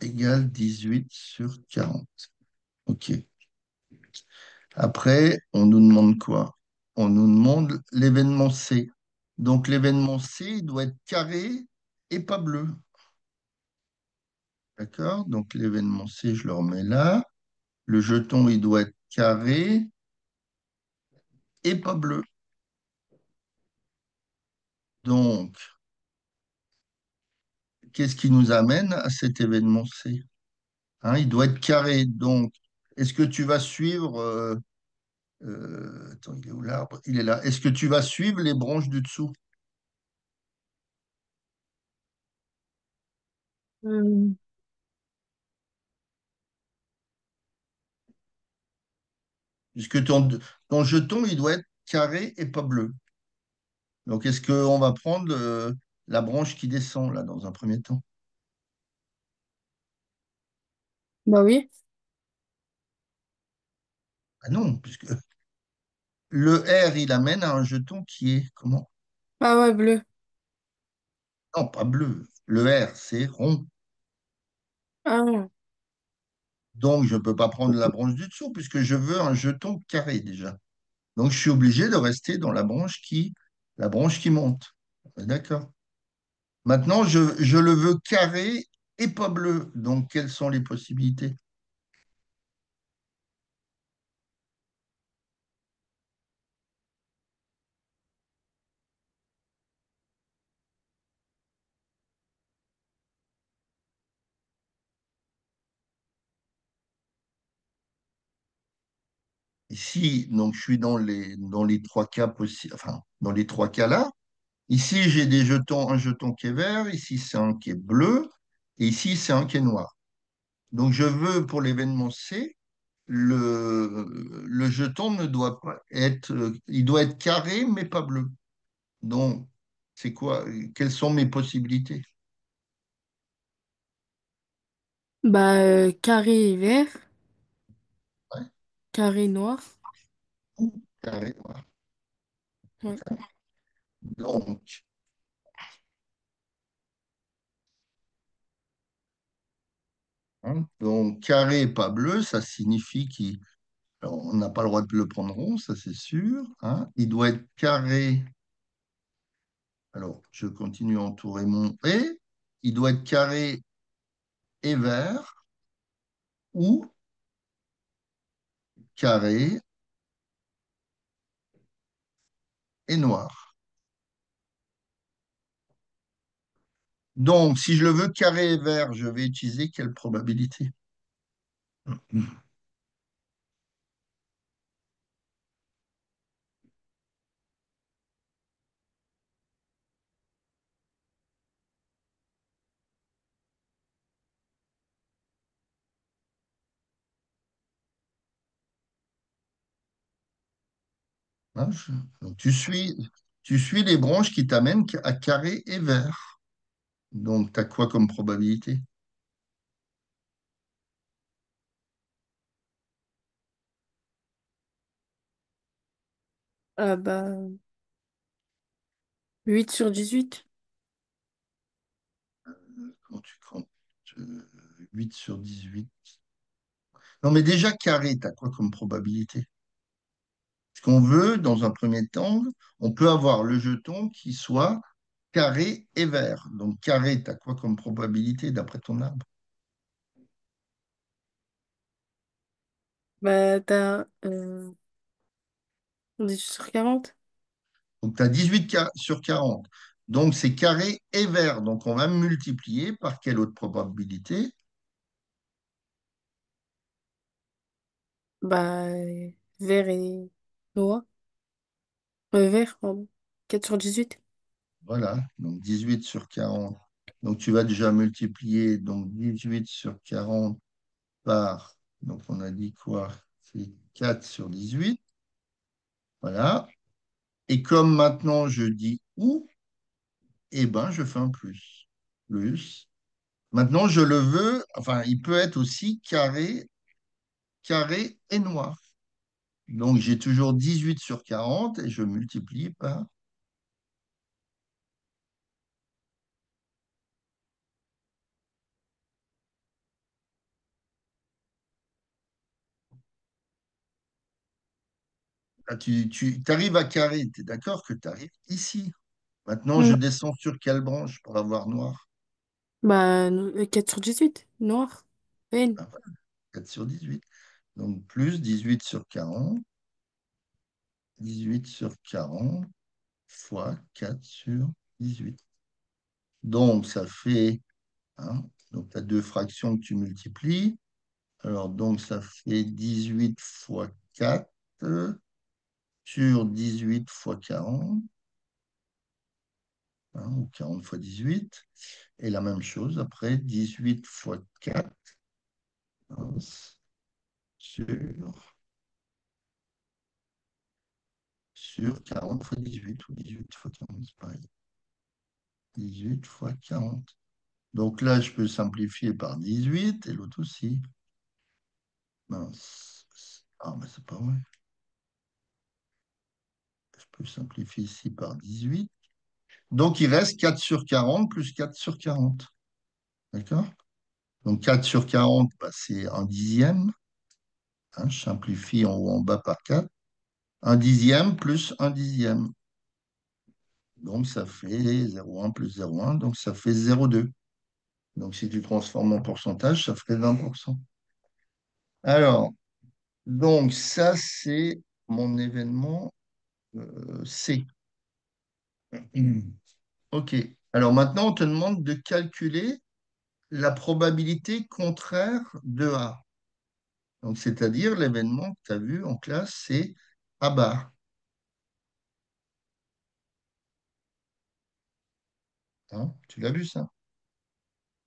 égale 18 sur 40. OK. Après, on nous demande quoi? On nous demande l'événement C. Donc l'événement C, il doit être carré et pas bleu. D'accord? Donc l'événement C, je le remets là. Le jeton, il doit être carré et pas bleu. Donc, qu'est-ce qui nous amène à cet événement C? Hein, il doit être carré. Donc, est-ce que tu vas suivre... attends, il est où l'arbre? Il est là. Est-ce que tu vas suivre les branches du dessous? Hmm. Puisque ton jeton, il doit être carré et pas bleu. Donc, est-ce qu'on va prendre la branche qui descend, là, dans un premier temps? Bah oui. Ah non, puisque le R, il amène à un jeton qui est comment? Ah ouais, bleu. Non, pas bleu. Le R, c'est rond. Ah. Donc, je ne peux pas prendre la branche du dessous, puisque je veux un jeton carré déjà. Donc, je suis obligé de rester dans la branche qui monte. D'accord. Maintenant, je le veux carré et pas bleu. Donc, quelles sont les possibilités? Ici, donc, je suis dans les trois cas possibles, enfin, dans les trois cas là. Ici, j'ai des jetons, un jeton qui est vert, ici, c'est un qui est bleu, et ici, c'est un qui est noir. Donc, je veux, pour l'événement C, le jeton ne doit pas être, il doit être carré, mais pas bleu. Donc, c'est quoi? Quelles sont mes possibilités? Bah, carré vert, Ouais. carré noir. carré noir. Ouais. Donc, donc, carré pas bleu, ça signifie qu'on n'a pas le droit de le prendre rond, ça c'est sûr, hein. Il doit être carré. Alors, je continue à entourer mon et. Il doit être carré et vert ou carré et noir. Donc, si je le veux carré et vert, je vais utiliser quelle probabilité? Hein, donc, tu suis les branches qui t'amènent à carré et vert. Donc, tu as quoi comme probabilité? Ah bah, 8/18. Comment tu comptes? 8 sur 18. Non, mais déjà carré, tu as quoi comme probabilité? Ce qu'on veut, dans un premier temps, on peut avoir le jeton qui soit carré et vert. Donc, carré, tu as quoi comme probabilité d'après ton arbre? Bah, t'as 18/40. Donc, tu as 18 sur 40. Donc, c'est carré et vert. Donc, on va multiplier par quelle autre probabilité? Bah, vert et noir. Vert, pardon. 4/18. Voilà, donc 18 sur 40. Donc, tu vas déjà multiplier donc 18 sur 40 par, donc on a dit quoi? C'est 4 sur 18. Voilà. Et comme maintenant je dis ou, eh ben, je fais un plus. Plus. Maintenant, je le veux, enfin, il peut être aussi carré, carré et noir. Donc, j'ai toujours 18 sur 40 et je multiplie par. Ah, tu arrives à carré, tu es d'accord que tu arrives ici. Maintenant, je Mm. descends sur quelle branche pour avoir noir? Bah, 4/18. Noir. N. Ben voilà, 4 sur 18. Donc, plus 18 sur 40. 18 sur 40 fois 4 sur 18. Donc, ça fait, hein, donc tu as deux fractions que tu multiplies. Alors, donc, ça fait 18 fois 4 sur 18 fois 40, hein, ou 40 fois 18. Et la même chose après, 18 fois 4 hein, sur 40 fois 18, ou 18 fois 40, c'est pareil. 18 fois 40. Donc là, je peux simplifier par 18 et l'autre aussi. Mince. Ah, mais c'est pas vrai. Je peux simplifier ici par 18. Donc, il reste 4 sur 40 plus 4 sur 40. D'accord? Donc, 4 sur 40, bah, c'est un dixième. Hein, je simplifie en haut en bas par 4. Un dixième plus un dixième. Donc, ça fait 0,1 plus 0,1. Donc, ça fait 0,2. Donc, si tu transformes en pourcentage, ça ferait 20%. Alors, donc, ça, c'est mon événement C. OK. Alors maintenant, on te demande de calculer la probabilité contraire de A. Donc, c'est-à-dire l'événement que tu as vu en classe, c'est A bar. Hein, tu l'as vu ça?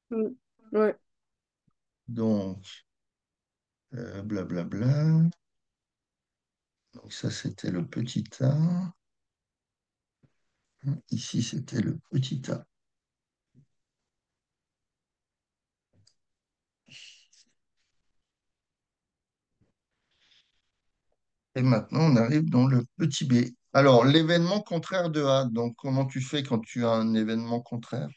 Mm. Ouais. Donc, blablabla. Donc, ça, c'était le petit A. Ici, c'était le petit A. Et maintenant, on arrive dans le petit b. Alors, l'événement contraire de A. Donc, comment tu fais quand tu as un événement contraire?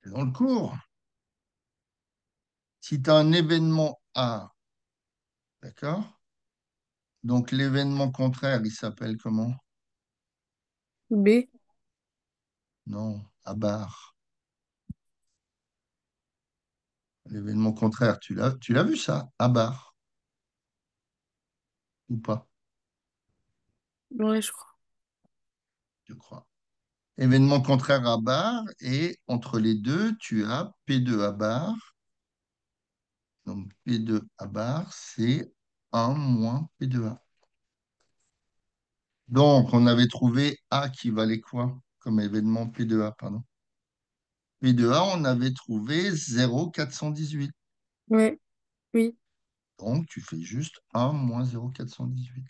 C'est dans le cours. Si tu as un événement A, d'accord? Donc, l'événement contraire, il s'appelle comment? B. Non, A bar. L'événement contraire, tu l'as vu ça? A bar, ou pas, Ouais, je crois. je crois. Événement contraire à bar, et entre les deux, tu as P2 A bar. Donc, P2 A bar, c'est 1 moins P2A. Donc, on avait trouvé A qui valait quoi comme événement P2A, pardon. P2A, on avait trouvé 0,418. Ouais, oui. Donc, tu fais juste 1 moins 0,418.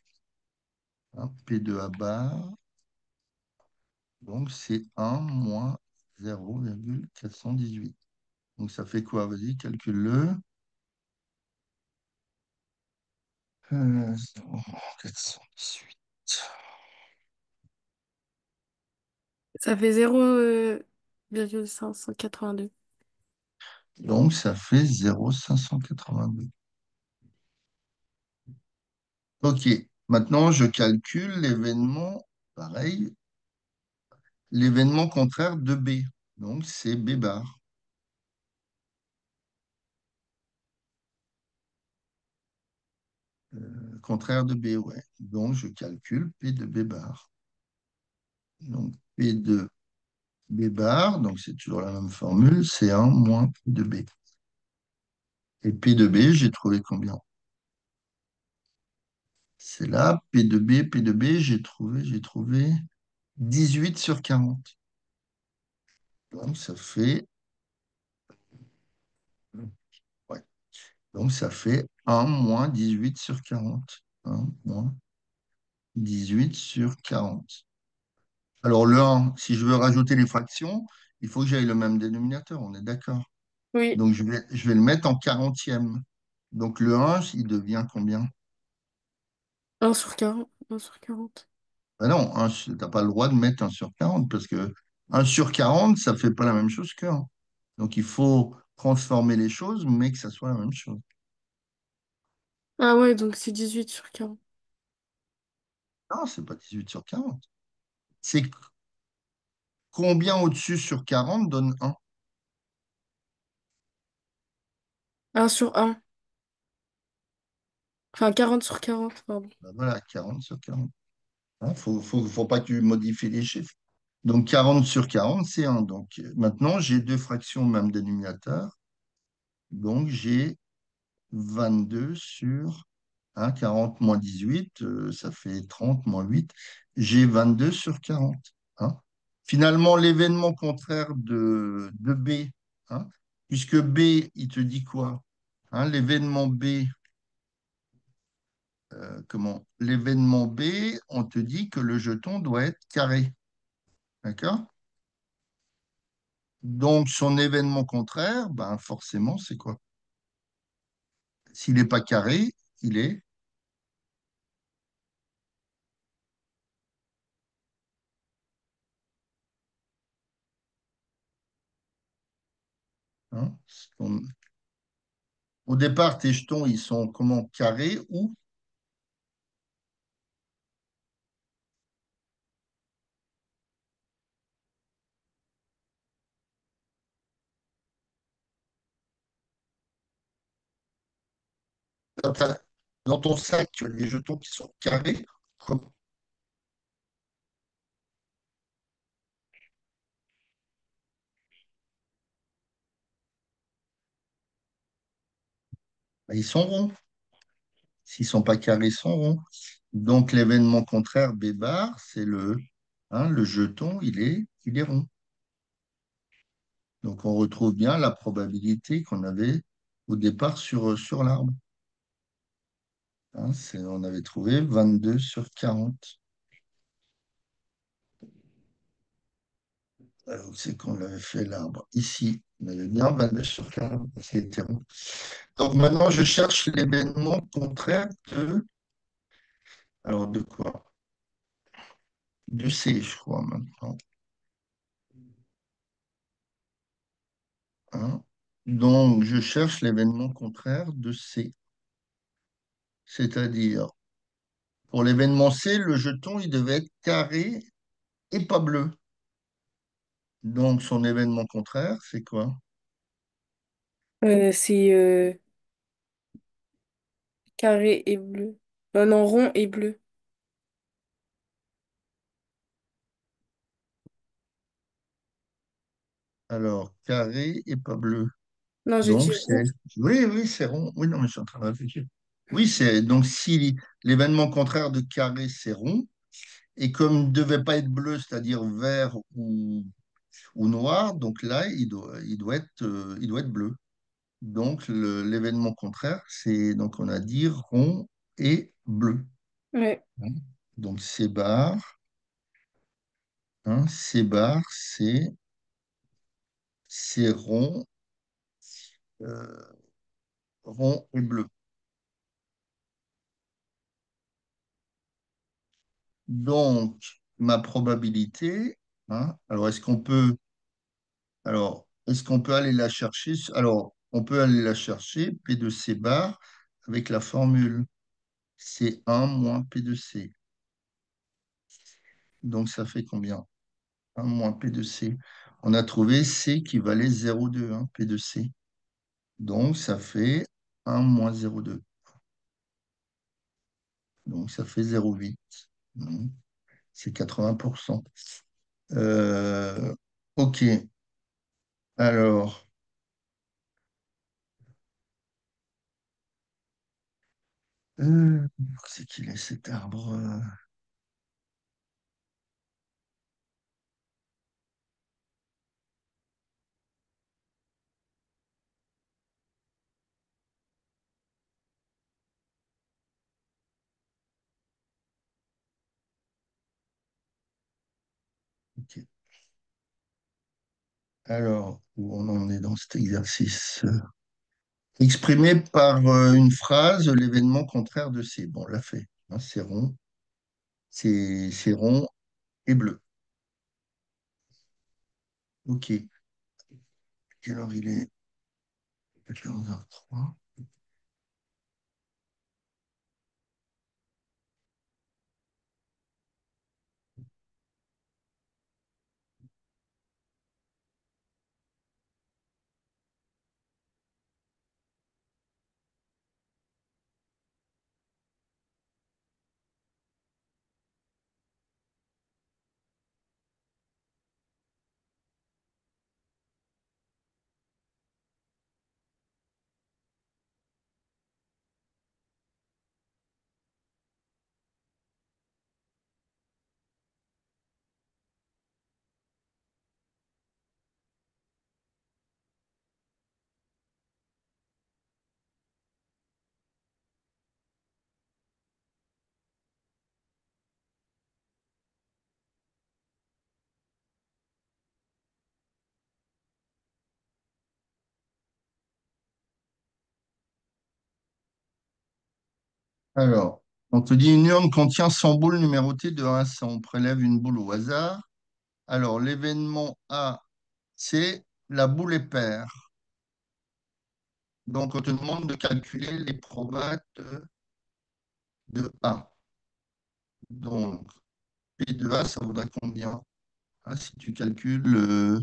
Hein, P2A bar, donc c'est 1 moins 0,418. Donc, ça fait quoi? Vas-y, calcule-le. 0,418. Ça fait 0,582. Donc, ça fait 0,582. OK. Maintenant, je calcule l'événement, pareil, l'événement contraire de B. Donc, c'est B bar. Contraire de B, ouais. Donc, je calcule P de B bar. Donc, P de B bar, donc c'est toujours la même formule, c'est 1 moins P de B. Et P de B, j'ai trouvé combien? C'est là, P de B, j'ai trouvé 18 sur 40. Donc, ça fait, ouais. Donc, ça fait 1 moins 18 sur 40. 1 moins 18 sur 40. Alors, le 1, si je veux rajouter les fractions, il faut que j'aille le même dénominateur, on est d'accord. Oui, Donc, je vais le mettre en quarantième. Donc, le 1, il devient combien? 1/40. 1/40. Ben non, tu n'as pas le droit de mettre 1 sur 40 parce que 1 sur 40, ça ne fait pas la même chose que 1. Donc, il faut transformer les choses, mais que ça soit la même chose. Ah ouais, donc c'est 18/40. Non, c'est pas 18 sur 40. C'est combien au-dessus sur 40 donne 1? 1/1. Enfin, 40/40, pardon. Ben voilà, 40 sur 40. Il faut pas que tu modifies les chiffres. Donc, 40 sur 40, c'est 1. Donc, maintenant, j'ai deux fractions au même dénominateur. Donc, j'ai 22 sur 40 moins 18, ça fait 30 moins 8. J'ai 22 sur 40. Hein. Finalement, l'événement contraire de B, hein, puisque B, il te dit quoi? Hein, l'événement B, comment? L'événement B, on te dit que le jeton doit être carré. D'accord? Donc, son événement contraire, ben forcément, c'est quoi? S'il n'est pas carré, il est, hein, au départ, tes jetons, ils sont comment? Carrés ou dans ton sac, tu as des jetons qui sont carrés. Ben, ils sont ronds. S'ils ne sont pas carrés, ils sont ronds. Donc, l'événement contraire B bar, c'est le jeton, il est rond. Donc, on retrouve bien la probabilité qu'on avait au départ sur l'arbre. Hein, on avait trouvé 22 sur 40. Alors, où c'est qu'on l'avait fait l'arbre? Ici, on avait bien 22 sur 40. C'était rond. Donc maintenant, je cherche l'événement contraire de... Alors, de quoi? Du C, je crois, maintenant. Hein. Donc, je cherche l'événement contraire de C. C'est-à-dire, pour l'événement C, le jeton, il devait être carré et pas bleu. Donc, son événement contraire, c'est quoi? C'est carré et bleu. Non, rond et bleu. Alors, carré et pas bleu. Non, j'ai dit Donc, rond. c'est... Oui, oui, c'est rond. Oui, non, mais je suis en train de réfléchir. Oui, c'est... Donc, si l'événement contraire de carré, c'est rond, et comme il ne devait pas être bleu, c'est-à-dire vert ou noir, donc là, il doit être bleu. Donc, l'événement contraire, c'est... Donc, on a dit rond et bleu. Ouais, Hein. Donc, C bar, hein, C bar, c'est rond, euh, rond et bleu. Donc, ma probabilité, hein, est-ce qu'on peut aller la chercher? Alors, on peut aller la chercher, P de C bar, avec la formule C1 moins P de C. Donc, ça fait combien? 1 moins P de C. On a trouvé C qui valait 0,2, hein, P de C. Donc, ça fait 1 moins 0,2. Donc, ça fait 0,8. Hmm, c'est 80%. OK. Alors, où c'est qu'il est cet arbre? OK. Alors, où on en est dans cet exercice? Exprimé par une phrase, l'événement contraire de C. Bon, on l'a fait. Hein, c'est rond et bleu. OK. Quelle heure il est? 14h03. Alors, on te dit une urne contient 100 boules numérotées de 1 à 100. On prélève une boule au hasard. Alors, l'événement A, c'est la boule est paire. Donc, on te demande de calculer les probates de A. Donc, P de A, ça vaudrait combien? Ah, si tu calcules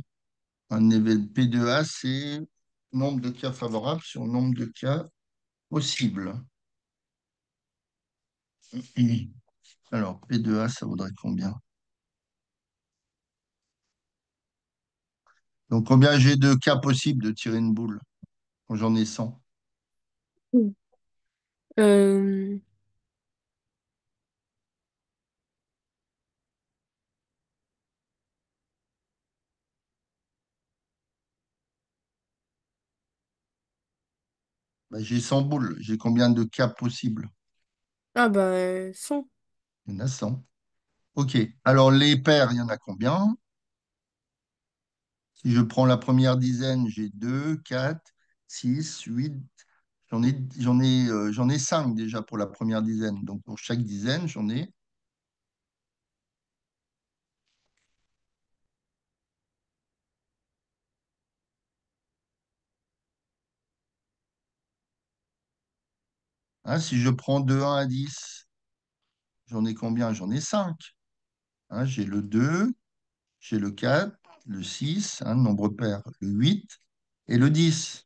un événement P de A, c'est nombre de cas favorables sur nombre de cas possibles. Alors, P de A, ça vaudrait combien? Donc, combien j'ai de cas possibles de tirer une boule quand j'en ai 100? Mm. Euh, Ben, j'ai 100 boules. J'ai combien de cas possibles? Ah bah 100. Il y en a 100. OK. Alors, les paires, il y en a combien? Si je prends la première dizaine, j'ai 2, 4, 6, 8. J'en ai 5 déjà pour la première dizaine. Donc, pour chaque dizaine, j'en ai. Hein, si je prends de 1 à 10, j'en ai combien? J'en ai 5. Hein, j'ai le 2, j'ai le 4, le 6, nombre pair, le 8 et le 10.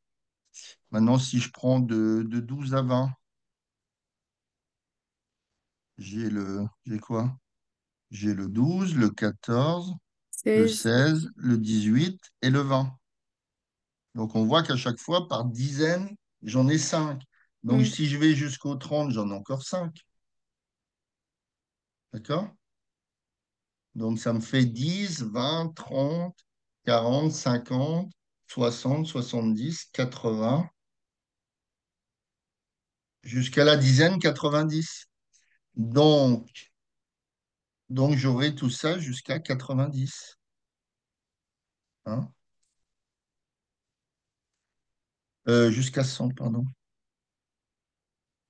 Maintenant, si je prends de 12 à 20, j'ai quoi? J'ai le 12, le 14, le 16. 16, le 18 et le 20. Donc, on voit qu'à chaque fois, par dizaine, j'en ai 5. Donc, Hmm. si je vais jusqu'au 30, j'en ai encore 5. D'accord? Donc, ça me fait 10, 20, 30, 40, 50, 60, 70, 80, jusqu'à la dizaine 90. Donc, donc j'aurai tout ça jusqu'à 90. Hein? Jusqu'à 100, pardon.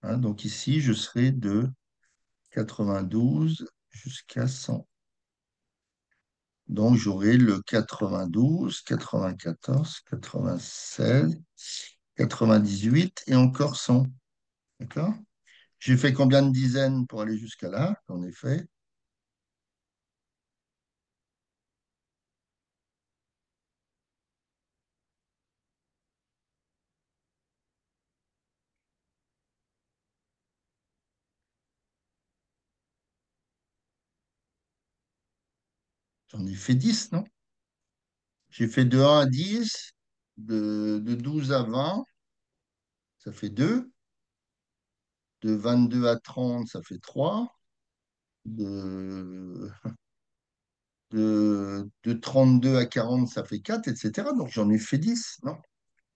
Hein, donc ici, je serai de 92 jusqu'à 100. Donc j'aurai le 92, 94, 96, 98 et encore 100. D'accord? J'ai fait combien de dizaines pour aller jusqu'à là? En effet, j'en ai fait 10, non? J'ai fait de 1 à 10, de 12 à 20, ça fait 2. De 22 à 30, ça fait 3. De, de 32 à 40, ça fait 4, etc. Donc j'en ai fait 10, non?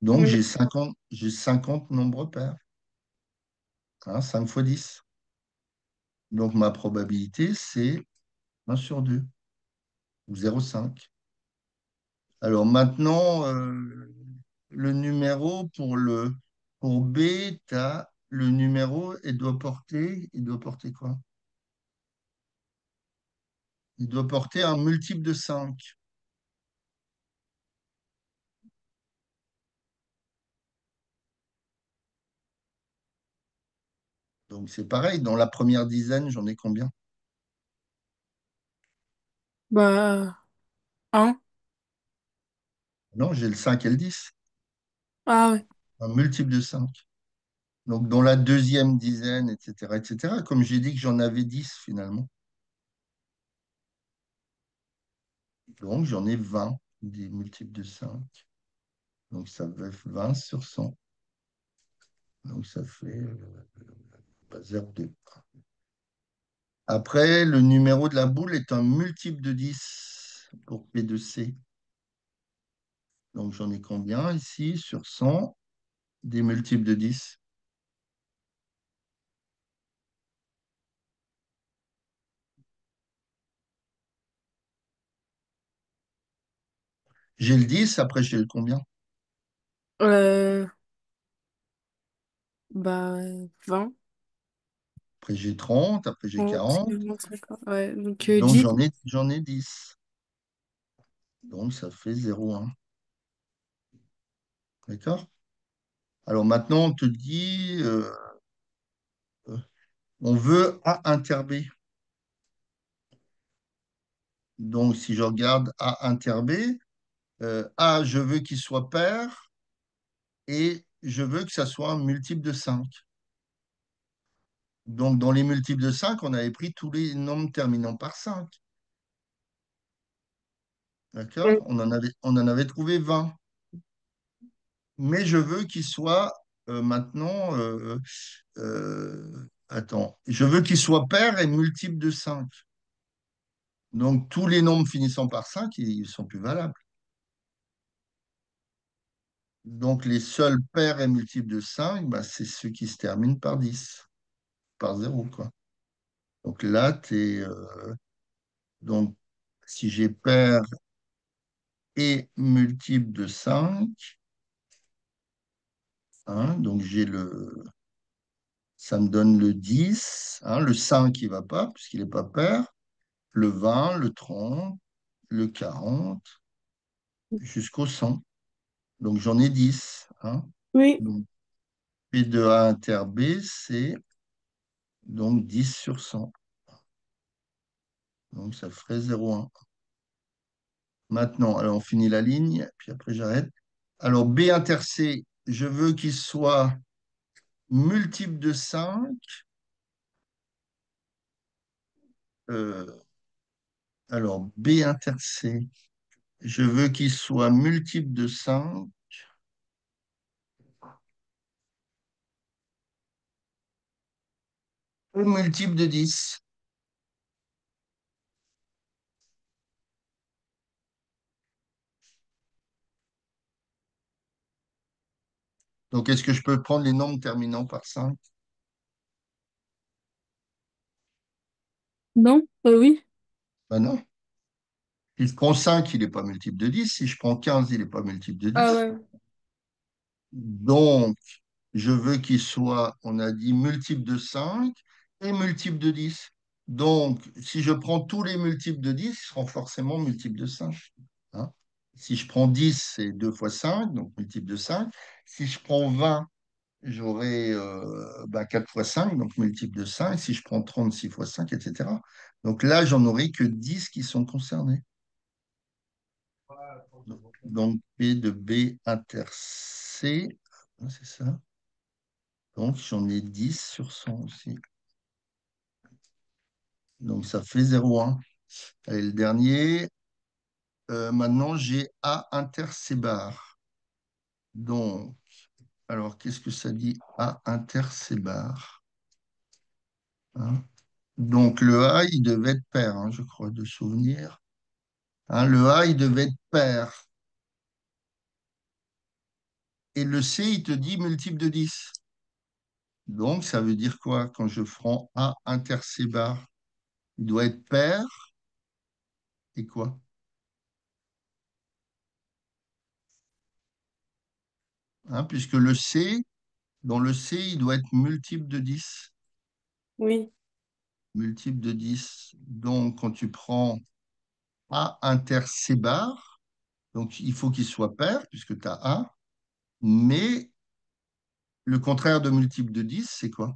Donc Ouais. j'ai 50 nombres pairs. 5 fois 10. Donc ma probabilité, c'est 1/2 ou 0,5. Alors maintenant, le numéro pour B, le numéro, il doit porter quoi? Il doit porter un multiple de 5. Donc c'est pareil, dans la première dizaine, j'en ai combien? Bah 1. Non, j'ai le 5 et le 10. Ah ouais. Un multiple de 5. Donc dans la deuxième dizaine, etc., etc., comme j'ai dit que j'en avais 10 finalement. Donc j'en ai 20 des multiples de 5. Donc ça fait 20 sur 100. Donc ça fait 0,2. Après, le numéro de la boule est un multiple de 10 pour P de C. Donc j'en ai combien ici sur 100 des multiples de 10? J'ai le 10, après j'ai le combien? Euh, bah 20. Après j'ai 30, après j'ai 30, 40. 40, 50. Ouais, donc Donc 10. j'en ai 10. Donc ça fait 0,1. D'accord? Alors maintenant, on te dit, on veut A inter B. Donc si je regarde A inter B, A, je veux qu'il soit pair et je veux que ça soit un multiple de 5. Donc dans les multiples de 5, on avait pris tous les nombres terminant par 5. Mm. D'accord? On en avait trouvé 20. Mais je veux qu'il soit maintenant, attends, je veux qu'il soit pair et multiple de 5. Donc tous les nombres finissant par 5, ils sont plus valables. Donc les seuls pairs et multiples de 5, bah, c'est ceux qui se terminent par 10. par zéro, quoi. Donc là, donc, si j'ai pair et multiple de 5, hein, donc ça me donne le 10, hein, le 5 il va pas, puisqu'il n'est pas pair, le 20, le 30, le 40, jusqu'au 100. Donc j'en ai 10, hein. Oui. Donc P de A inter B, c'est donc 10 sur 100. Donc ça ferait 0,1. Maintenant, alors on finit la ligne, puis après j'arrête. Alors B inter C, je veux qu'il soit multiple de 5. euh, alors B inter C, je veux qu'il soit multiple de 5 ou multiple de 10. Donc est-ce que je peux prendre les nombres terminant par 5? Non? Oui. Ben non. Si je prends 5, il n'est pas multiple de 10. Si je prends 15, il n'est pas multiple de Ah 10. ouais. Donc, je veux qu'il soit, on a dit, multiple de 5 et multiple de 10. Donc, si je prends tous les multiples de 10, ils seront forcément multiples de 5, hein. Si je prends 10, c'est 2 fois 5, donc multiple de 5. Si je prends 20, j'aurai 4 fois 5, donc multiple de 5. Si je prends 30, 6 fois 5, etc. Donc là, j'en aurai que 10 qui sont concernés. Donc, P de B inter C, hein, c'est ça. Donc, j'en ai 10 sur 100 aussi. Donc, ça fait 0,1. Allez, le dernier. Maintenant, j'ai A inter C bar. Donc, alors, qu'est-ce que ça dit A inter C bar, hein? Donc, le A, il devait être pair, hein, je crois, de souvenir. Hein, le A, il devait être pair. Et le C, il te dit multiple de 10. Donc, ça veut dire quoi quand je prends A inter C bar? Il doit être pair et quoi? Hein, puisque le C, dans le C, il doit être multiple de 10. Oui. Multiple de 10. Donc, quand tu prends A inter C bar, donc il faut qu'il soit pair, puisque tu as A, mais le contraire de multiple de 10, c'est quoi?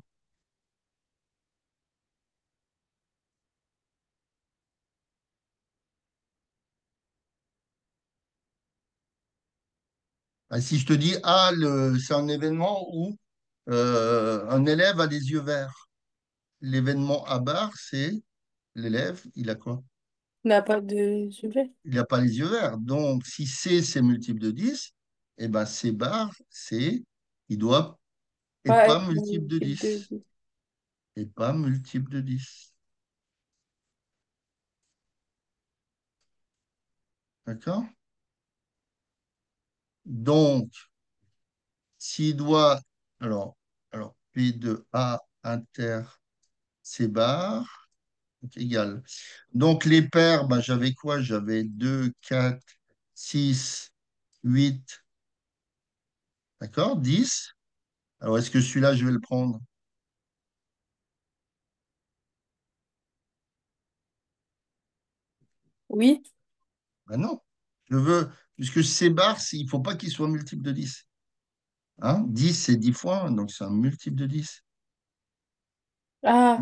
Ah, si je te dis A, c'est un événement où un élève a les yeux verts. L'événement A bar, c'est l'élève, il a quoi? N'a pas de sujet. Il n'a pas les yeux verts. Donc, si C, c'est multiple de 10, eh ben C bar, c'est, il doit, et Pas pas être multiple de type de 10. Et pas multiple de 10. D'accord? Donc, s'il doit, alors, alors P de A inter C bar, donc, égal. Donc, les paires, ben, j'avais quoi? J'avais 2, 4, 6, 8, d'accord? 10. Alors, est-ce que celui-là, je vais le prendre? Oui. Ben non. Je veux, puisque C bar, il ne faut pas qu'il soit multiple de 10. Hein? 10, c'est 10 fois 1, donc c'est un multiple de 10. Ah,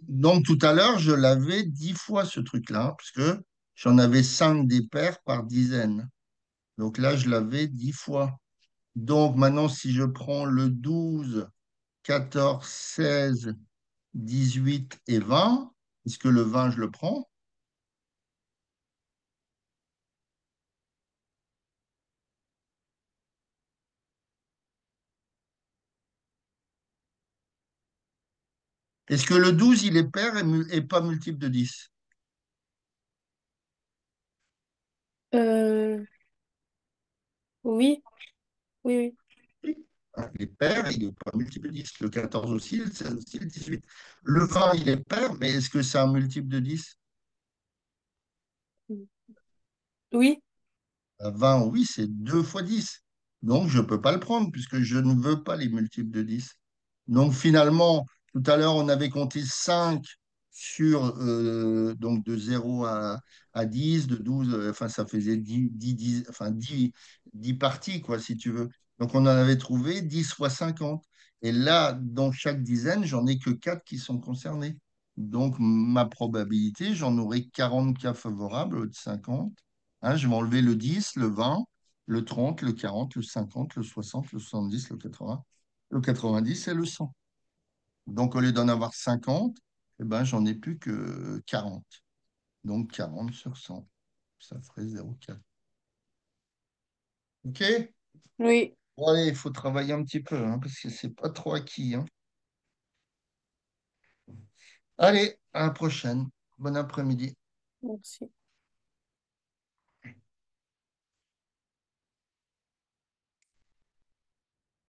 Donc, tout à l'heure, je l'avais 10 fois ce truc-là, hein, parce que j'en avais 5 des paires par dizaine. Donc là, je l'avais 10 fois. Donc maintenant, si je prends le 12, 14, 16, 18 et 20, est-ce que le 20, je le prends? Est-ce que le 12, il est pair et pas multiple de 10? euh, oui. Oui, oui. hein. Il est pair, il n'est pas multiple de 10. Le 14 aussi, le 16 aussi, le 18. Le 20, il est pair, mais est-ce que c'est un multiple de 10? Oui, 20, oui, c'est 2 fois 10. Donc, je ne peux pas le prendre puisque je ne veux pas les multiples de 10. Donc, finalement, tout à l'heure, on avait compté 5 sur, donc de 0 à 10, de 12, enfin, ça faisait 10, enfin, 10 parties, quoi, si tu veux. Donc, on en avait trouvé 10 fois 50. Et là, dans chaque dizaine, j'en ai que 4 qui sont concernés. Donc, ma probabilité, j'en aurai 40 cas favorables au lieu de 50. Hein, je vais enlever le 10, le 20, le 30, le 40, le 50, le 60, le 70, le 80, le 90 et le 100. Donc, au lieu d'en avoir 50, eh ben, j'en ai plus que 40. Donc, 40 sur 100, ça ferait 0,4. OK? oui. Bon, allez, il faut travailler un petit peu, hein, parce que c'est pas trop acquis, hein. Allez, à la prochaine. Bon après-midi. Merci.